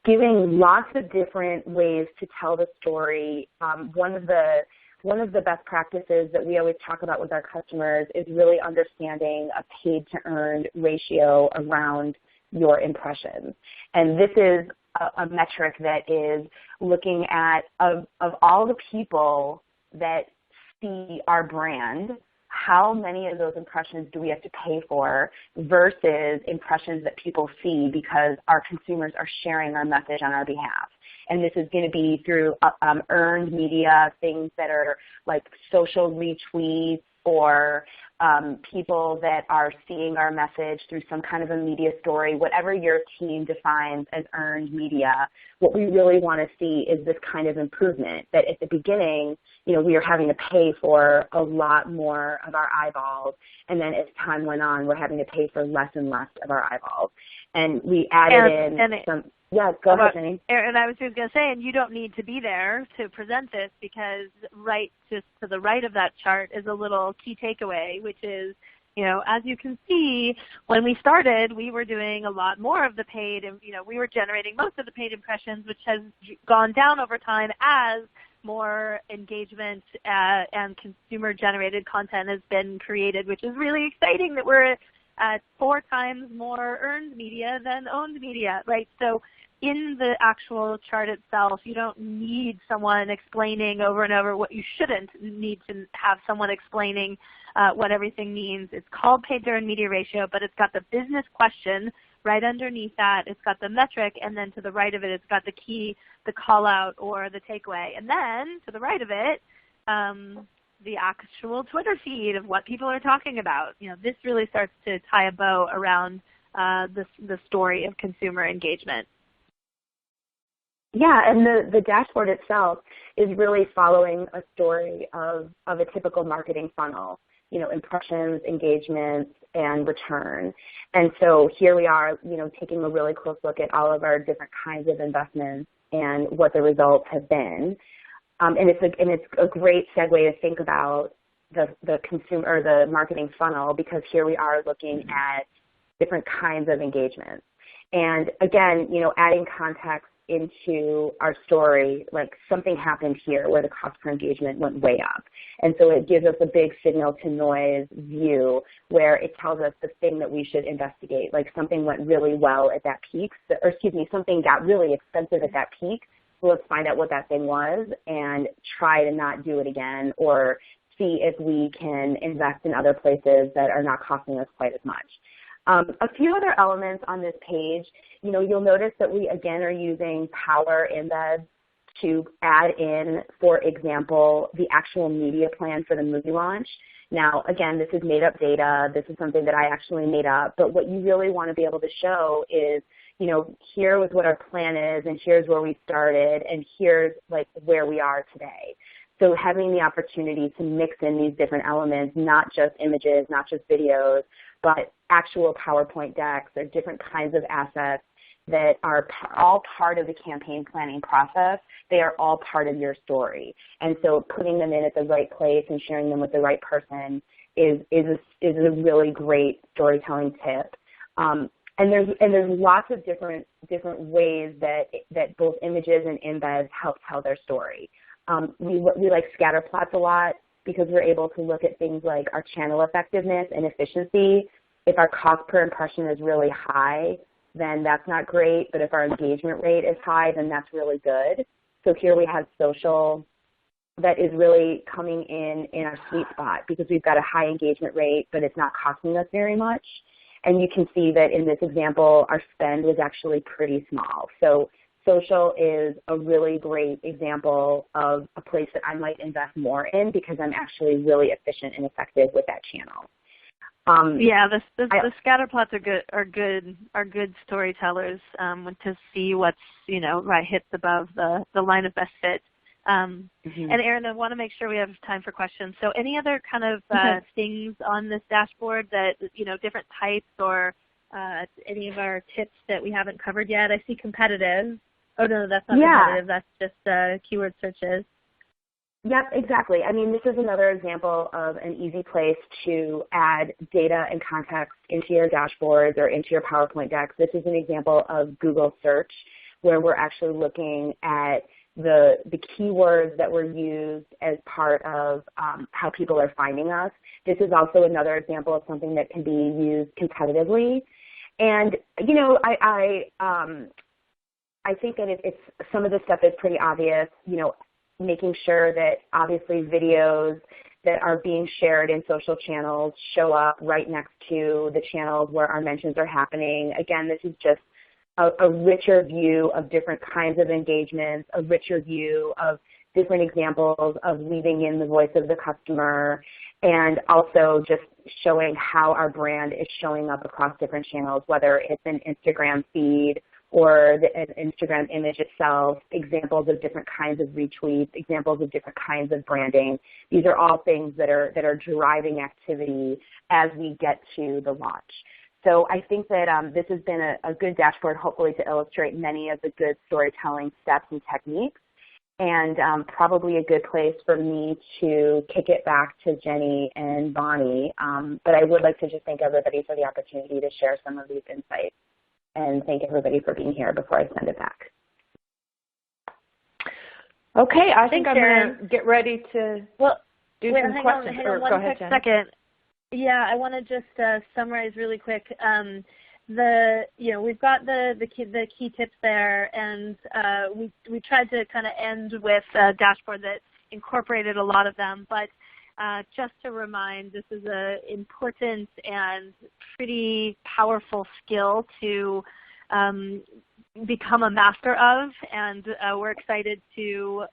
giving lots of different ways to tell the story. One of the best practices that we always talk about with our customers is really understanding a paid to earned ratio around your impressions. And this is a metric that is looking at, of all the people that see our brand, how many of those impressions do we have to pay for versus impressions that people see because our consumers are sharing our message on our behalf. And this is going to be through earned media, things that are like social retweets or people that are seeing our message through some kind of a media story, whatever your team defines as earned media. What we really want to see is this kind of improvement, that at the beginning, we are having to pay for a lot more of our eyeballs, and then as time went on, we're having to pay for less and less of our eyeballs. And we added some... Yeah, go ahead, Jenny. And I was just going to say, and you don't need to be there to present this because right just to the right of that chart is a little key takeaway, which is, as you can see, when we started, we were doing a lot more of the paid, and, we were generating most of the paid impressions, which has gone down over time as more engagement and consumer-generated content has been created, which is really exciting that we're at 4 times more earned media than owned media, right? So in the actual chart itself, you don't need someone explaining over and over what you shouldn't need to have someone explaining what everything means. It's called paid to earned media ratio, but it's got the business question right underneath that. It's got the metric, and then to the right of it, it's got the key, the call out, or the takeaway. And then to the right of it, the actual Twitter feed of what people are talking about. This really starts to tie a bow around the story of consumer engagement. Yeah, and the dashboard itself is really following a story of a typical marketing funnel, impressions, engagements, and return. And so here we are, taking a really close look at all of our different kinds of investments and what the results have been. And it's a great segue to think about the consumer or the marketing funnel, because here we are looking at different kinds of engagements. And again, adding context into our story, like something happened here where the cost per engagement went way up. And so it gives us a big signal to noise view where it tells us the thing that we should investigate, like something went really well at that peak, or something got really expensive at that peak. So let's find out what that thing was and try to not do it again, or see if we can invest in other places that are not costing us quite as much. A few other elements on this page, you'll notice that we again are using Power Embeds to add in, for example, the actual media plan for the movie launch. Now, again, this is made-up data. This is something that I actually made up. But what you really want to be able to show is, here was what our plan is, and here's where we started, and here's like where we are today. So having the opportunity to mix in these different elements, not just images, not just videos, but actual PowerPoint decks or different kinds of assets that are all part of the campaign planning process. They are all part of your story. And so putting them in at the right place and sharing them with the right person is a really great storytelling tip. And there's lots of different ways that both images and embeds help tell their story. We like scatter plots a lot because we're able to look at things like our channel effectiveness and efficiency. If our cost per impression is really high, then that's not great, but if our engagement rate is high, then that's really good. So here we have social that is really coming in our sweet spot because we've got a high engagement rate, but it's not costing us very much. And you can see that in this example, our spend was actually pretty small. So social is a really great example of a place that I might invest more in because I'm actually really efficient and effective with that channel. Yeah, the scatter plots are good storytellers to see what's right hits above the line of best fit. And Erin, I want to make sure we have time for questions. So any other kind of things on this dashboard that different types or any of our tips that we haven't covered yet? I see competitive. Oh no, that's not competitive. That's just keyword searches. Yep, exactly. I mean, this is another example of an easy place to add data and context into your dashboards or into your PowerPoint decks. This is an example of Google search where we're actually looking at the keywords that were used as part of how people are finding us. This is also another example of something that can be used competitively. And, I think that it's some of the stuff is pretty obvious, making sure that obviously videos that are being shared in social channels show up right next to the channels where our mentions are happening. Again, this is just a richer view of different kinds of engagements, a richer view of different examples of weaving in the voice of the customer, and also just showing how our brand is showing up across different channels, whether it's an Instagram feed or an Instagram image itself, examples of different kinds of retweets, examples of different kinds of branding. These are all things that are driving activity as we get to the launch. So I think that this has been a good dashboard, hopefully to illustrate many of the good storytelling steps and techniques, and probably a good place for me to kick it back to Jenny and Bonnie. But I would like to just thank everybody for the opportunity to share some of these insights, and thank everybody for being here before I send it back. Okay, I think I'm going to get ready to do some questions. Hang on one quick second. Yeah, I want to just summarize really quick. We've got the key tips there, and we tried to kind of end with a dashboard that incorporated a lot of them. But just to remind, this is an important and pretty powerful skill to become a master of, and we're excited to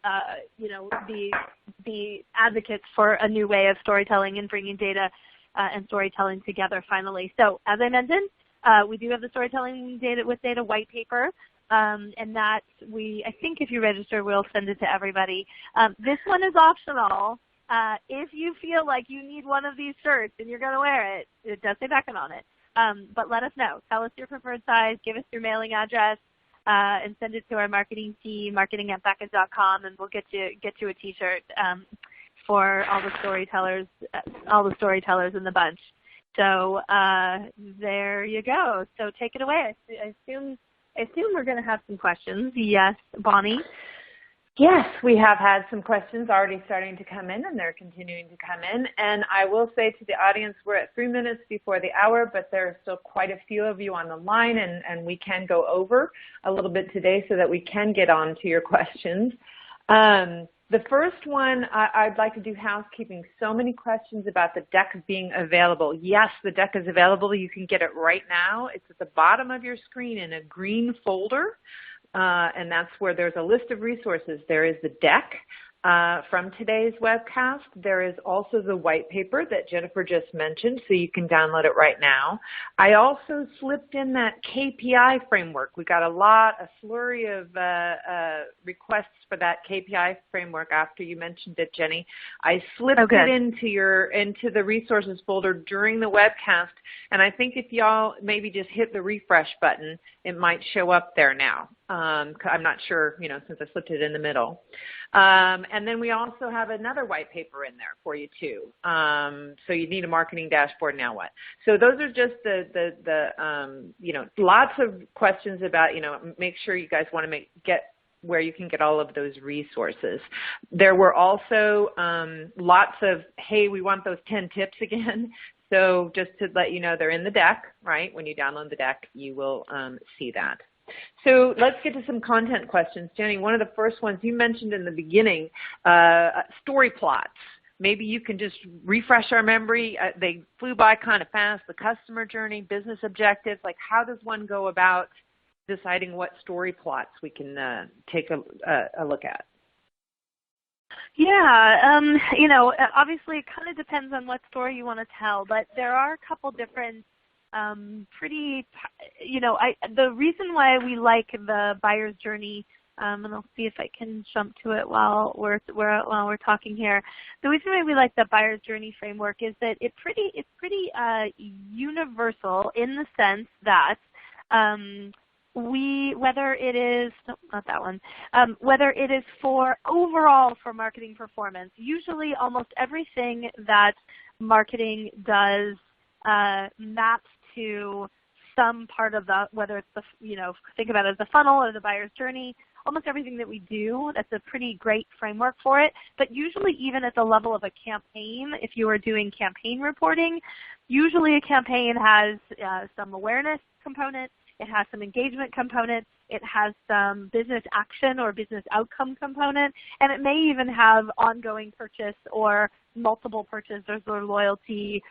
be advocates for a new way of storytelling and bringing data and storytelling together finally. So as I mentioned, We do have the Storytelling Data with Data white paper, and that I think if you register, we'll send it to everybody. This one is optional. If you feel like you need one of these shirts and you're going to wear it, it does say Beckon on it. But let us know. Tell us your preferred size. Give us your mailing address, and send it to our marketing team, marketing@beckon.com, and we'll get you a T-shirt for all the storytellers in the bunch. So there you go. So take it away. I assume we're going to have some questions. Yes, Bonnie? Yes, we have had some questions already starting to come in, and they're continuing to come in. And I will say to the audience, we're at 3 minutes before the hour, but there are still quite a few of you on the line, and we can go over a little bit today so that we can get on to your questions. The first one, I'd like to do housekeeping. So many questions about the deck being available. Yes, the deck is available. You can get it right now. It's at the bottom of your screen in a green folder, and that's where there's a list of resources. There is the deck from today's webcast. There is also the white paper that Jennifer just mentioned, so you can download it right now. I also slipped in that KPI framework. We got a flurry of requests for that KPI framework after you mentioned it, Jenny. I slipped it into the resources folder during the webcast, and I think if y'all maybe just hit the refresh button, it might show up there now. I'm not sure, since I slipped it in the middle. And then we also have another white paper in there for you too. So you need a marketing dashboard, now what? So those are just lots of questions about, make sure you guys want to get where you can get all of those resources. There were also lots of, hey, we want those 10 tips again. So just to let you know, they're in the deck, right? When you download the deck, you will see that. So let's get to some content questions. Jenny, one of the first ones you mentioned in the beginning, story plots. Maybe you can just refresh our memory. They flew by kind of fast. The customer journey, business objectives, like how does one go about deciding what story plots we can take a look at? Yeah, obviously it kind of depends on what story you want to tell, but there are a couple different the reason why we like the buyer's journey, and I'll see if I can jump to it while we're talking here. The reason why we like the buyer's journey framework is that it's pretty universal in the sense that whether it is for overall for marketing performance, usually almost everything that marketing does maps to some part of whether it's the, think about it as the funnel or the buyer's journey. Almost everything that we do, that's a pretty great framework for it. But usually even at the level of a campaign, if you are doing campaign reporting, usually a campaign has some awareness component, it has some engagement component, it has some business action or business outcome component, and it may even have ongoing purchase or multiple purchases or a loyalty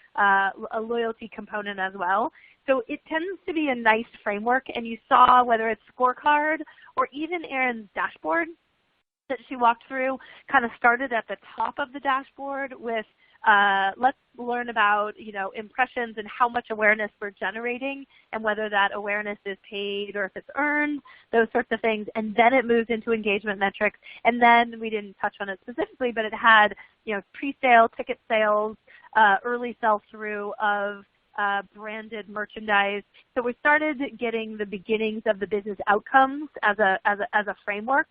component as well. So it tends to be a nice framework, and you saw whether it's scorecard or even Erin's dashboard that she walked through kind of started at the top of the dashboard with let's learn about impressions and how much awareness we're generating and whether that awareness is paid or if it's earned, those sorts of things. And then it moves into engagement metrics. And then we didn't touch on it specifically, but it had pre-sale, ticket sales, early sell-through of branded merchandise. So we started getting the beginnings of the business outcomes as a framework.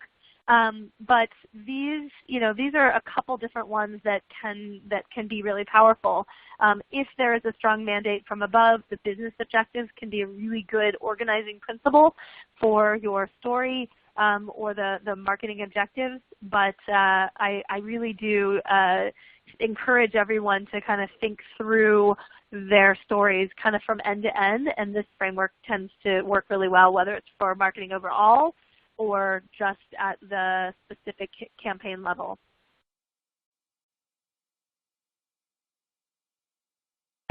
But these are a couple different ones that can be really powerful. If there is a strong mandate from above, the business objectives can be a really good organizing principle for your story or the marketing objectives. But I really do encourage everyone to kind of think through their stories kind of from end to end, and this framework tends to work really well, whether it's for marketing overall or just at the specific campaign level.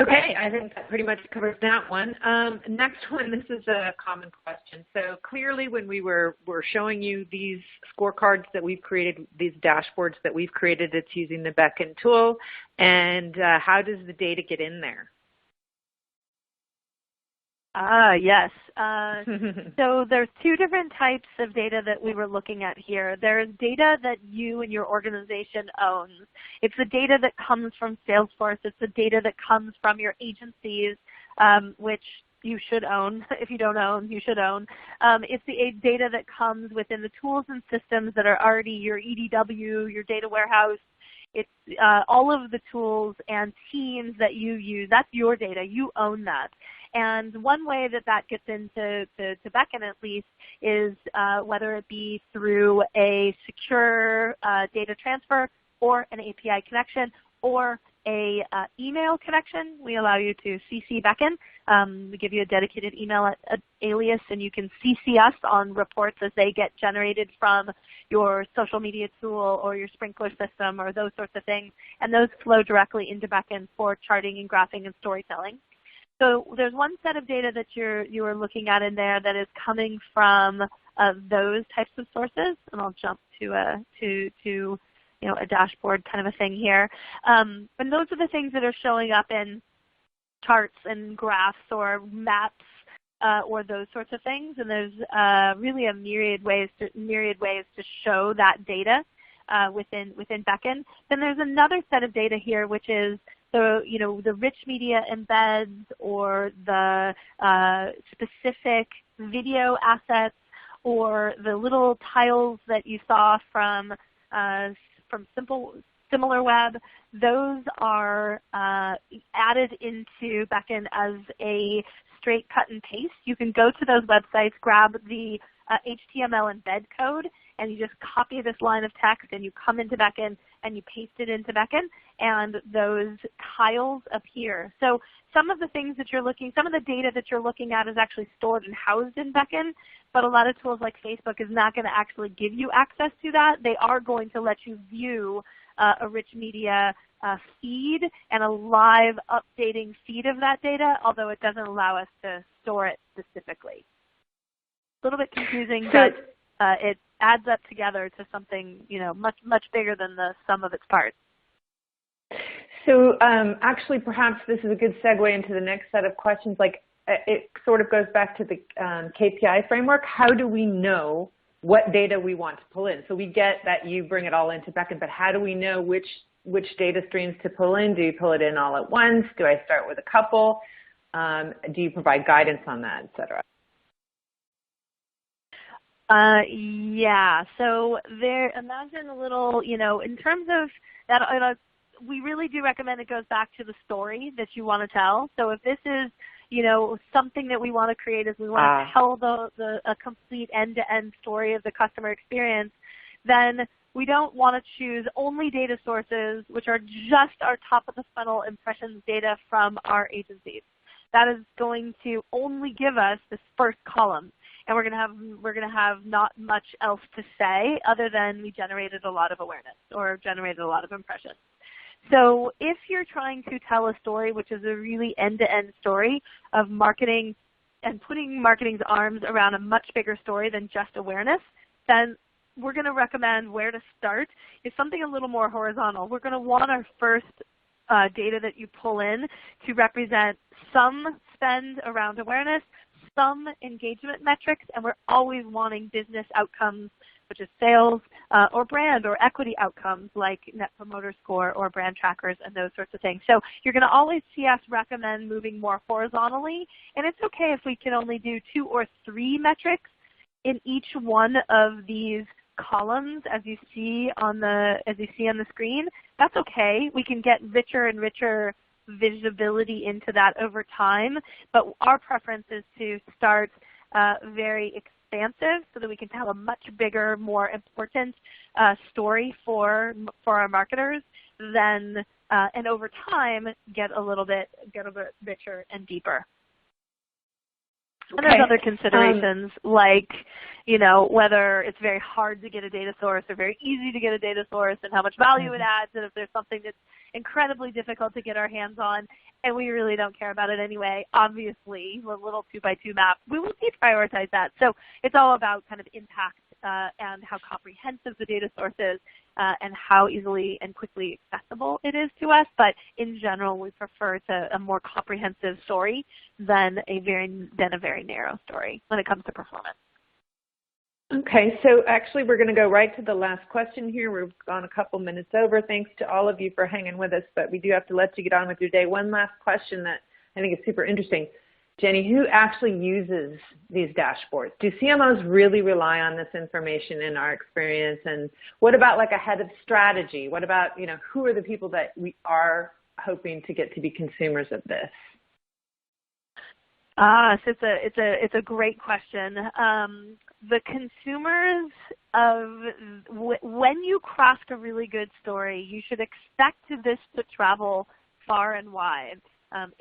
Okay, I think that pretty much covers that one. Next one, this is a common question. So clearly when we're showing you these scorecards that we've created, these dashboards that we've created, it's using the Beckon tool, and how does the data get in there? Yes. So there's two different types of data that we were looking at here. There's data that you and your organization owns. It's the data that comes from Salesforce. It's the data that comes from your agencies, which you should own. If you don't own, you should own. It's the data that comes within the tools and systems that are already your EDW, your data warehouse. It's all of the tools and teams that you use. That's your data. You own that. And one way that that gets into Beckon, at least, is whether it be through a secure data transfer or an API connection or a email connection. We allow you to CC Beckon. We give you a dedicated email alias, and you can CC us on reports as they get generated from your social media tool or your sprinkler system or those sorts of things. And those flow directly into Beckon for charting and graphing and storytelling. So there's one set of data that you are looking at in there that is coming from those types of sources, and I'll jump to a dashboard kind of a thing here. And those are the things that are showing up in charts and graphs or maps or those sorts of things. And there's really a myriad ways to show that data within Beckon. Then there's another set of data here, which is the rich media embeds or the specific video assets or the little tiles that you saw from SimilarWeb. Those are added into Beckon as a straight cut and paste. You can go to those websites, grab the HTML embed code, and you just copy this line of text and you come into Beckon and you paste it into Beckon, and those tiles appear. So some of the things that you're some of the data that you're looking at is actually stored and housed in Beckon, but a lot of tools like Facebook is not going to actually give you access to that. They are going to let you view a rich media feed and a live updating feed of that data, although it doesn't allow us to store it specifically. A little bit confusing, but it adds up together to something much bigger than the sum of its parts. So actually, perhaps this is a good segue into the next set of questions. Like, it sort of goes back to the Kpi framework. How do we know what data we want to pull in? So we get that you bring it all into Beckon, but how do we know which data streams to pull in? Do you pull it in all at once? Do I start with a couple? Do you provide guidance on that, et cetera? Yeah, so imagine a little, in terms of that, we really do recommend it goes back to the story that you want to tell. So if this is, something that we want to create is we want to tell a complete end-to-end story of the customer experience, then we don't want to choose only data sources which are just our top of the funnel impressions data from our agencies. That is going to only give us this first column. And we're going to have not much else to say other than we generated a lot of awareness or generated a lot of impressions. So if you're trying to tell a story which is a really end-to-end story of marketing and putting marketing's arms around a much bigger story than just awareness, then we're going to recommend where to start is something a little more horizontal. We're going to want our first data that you pull in to represent some spend around awareness, some engagement metrics, and we're always wanting business outcomes such as sales or brand or equity outcomes like Net Promoter Score or brand trackers and those sorts of things. So you're going to always see us recommend moving more horizontally, and it's okay if we can only do 2 or 3 metrics in each one of these columns as you see on the screen. That's okay. We can get richer and richer visibility into that over time, but our preference is to start very expansive so that we can tell a much bigger, more important story for our marketers than and over time get a little bit richer and deeper. And there's other considerations like, whether it's very hard to get a data source or very easy to get a data source and how much value it adds, and if there's something that's incredibly difficult to get our hands on and we really don't care about it anyway, obviously, with a little 2x2 map, we will deprioritize that. So it's all about kind of impact and how comprehensive the data source is and how easily and quickly accessible it is to us. But in general, we prefer a more comprehensive story than a very narrow story when it comes to performance. Okay, so actually we're going to go right to the last question here. We've gone a couple minutes over. Thanks to all of you for hanging with us, but we do have to let you get on with your day. One last question that I think is super interesting. Jenny, who actually uses these dashboards? Do CMOs really rely on this information in our experience? And what about like a head of strategy? What about, who are the people that we are hoping to get to be consumers of this? So it's a great question. The consumers when you craft a really good story, you should expect this to travel far and wide.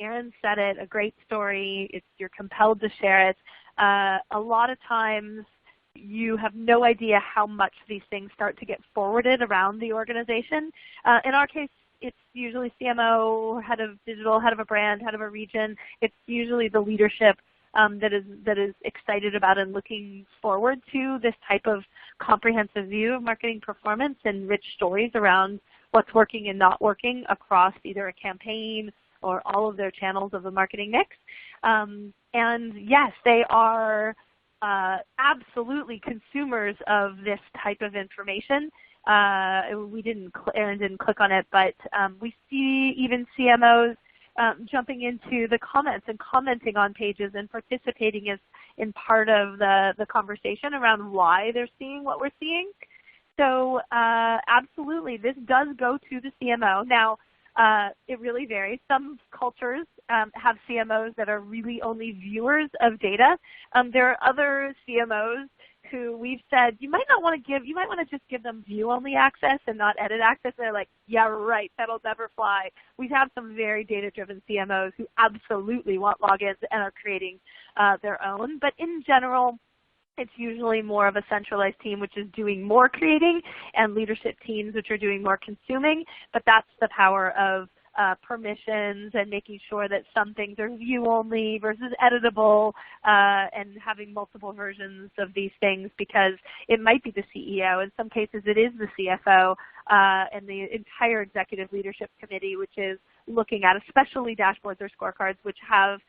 Erin said it, a great story, you're compelled to share it. A lot of times you have no idea how much these things start to get forwarded around the organization. In our case, it's usually CMO, head of digital, head of a brand, head of a region. It's usually the leadership that is excited about and looking forward to this type of comprehensive view of marketing performance and rich stories around what's working and not working across either a campaign or all of their channels of the marketing mix. And yes, they are absolutely consumers of this type of information. Erin didn't click on it, but we see even CMOs jumping into the comments and commenting on pages and participating in part of the conversation around why they're seeing what we're seeing. So absolutely, this does go to the CMO. Now, it really varies. Some cultures have CMOs that are really only viewers of data. There are other CMOs who we've said you might want to just give them view-only access and not edit access. And they're like, yeah, right, that'll never fly. We have some very data-driven CMOs who absolutely want logins and are creating their own. But in general, it's usually more of a centralized team which is doing more creating and leadership teams which are doing more consuming. But that's the power of permissions and making sure that some things are view-only versus editable and having multiple versions of these things, because it might be the CEO. In some cases it is the CFO and the entire executive leadership committee, which is looking at especially dashboards or scorecards which have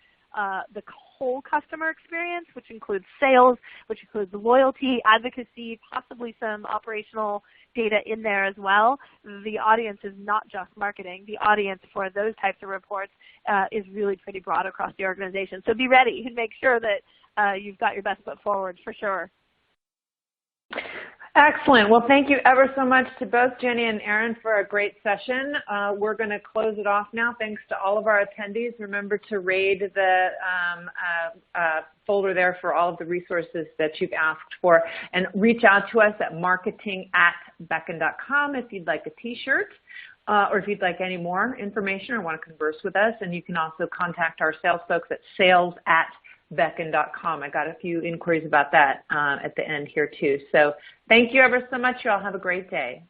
the whole customer experience, which includes sales, which includes loyalty, advocacy, possibly some operational data in there as well. The audience is not just marketing. The audience for those types of reports is really pretty broad across the organization. So be ready and make sure that you've got your best foot forward for sure. Excellent. Well, thank you ever so much to both Jenny and Erin for a great session. We're going to close it off now. Thanks to all of our attendees. Remember to raid the folder there for all of the resources that you've asked for, and reach out to us at marketing@beckon.com if you'd like a t-shirt. Or if you'd like any more information or want to converse with us. And you can also contact our sales folks at sales@beckon.com. I got a few inquiries about that at the end here too. So thank you ever so much. You all have a great day.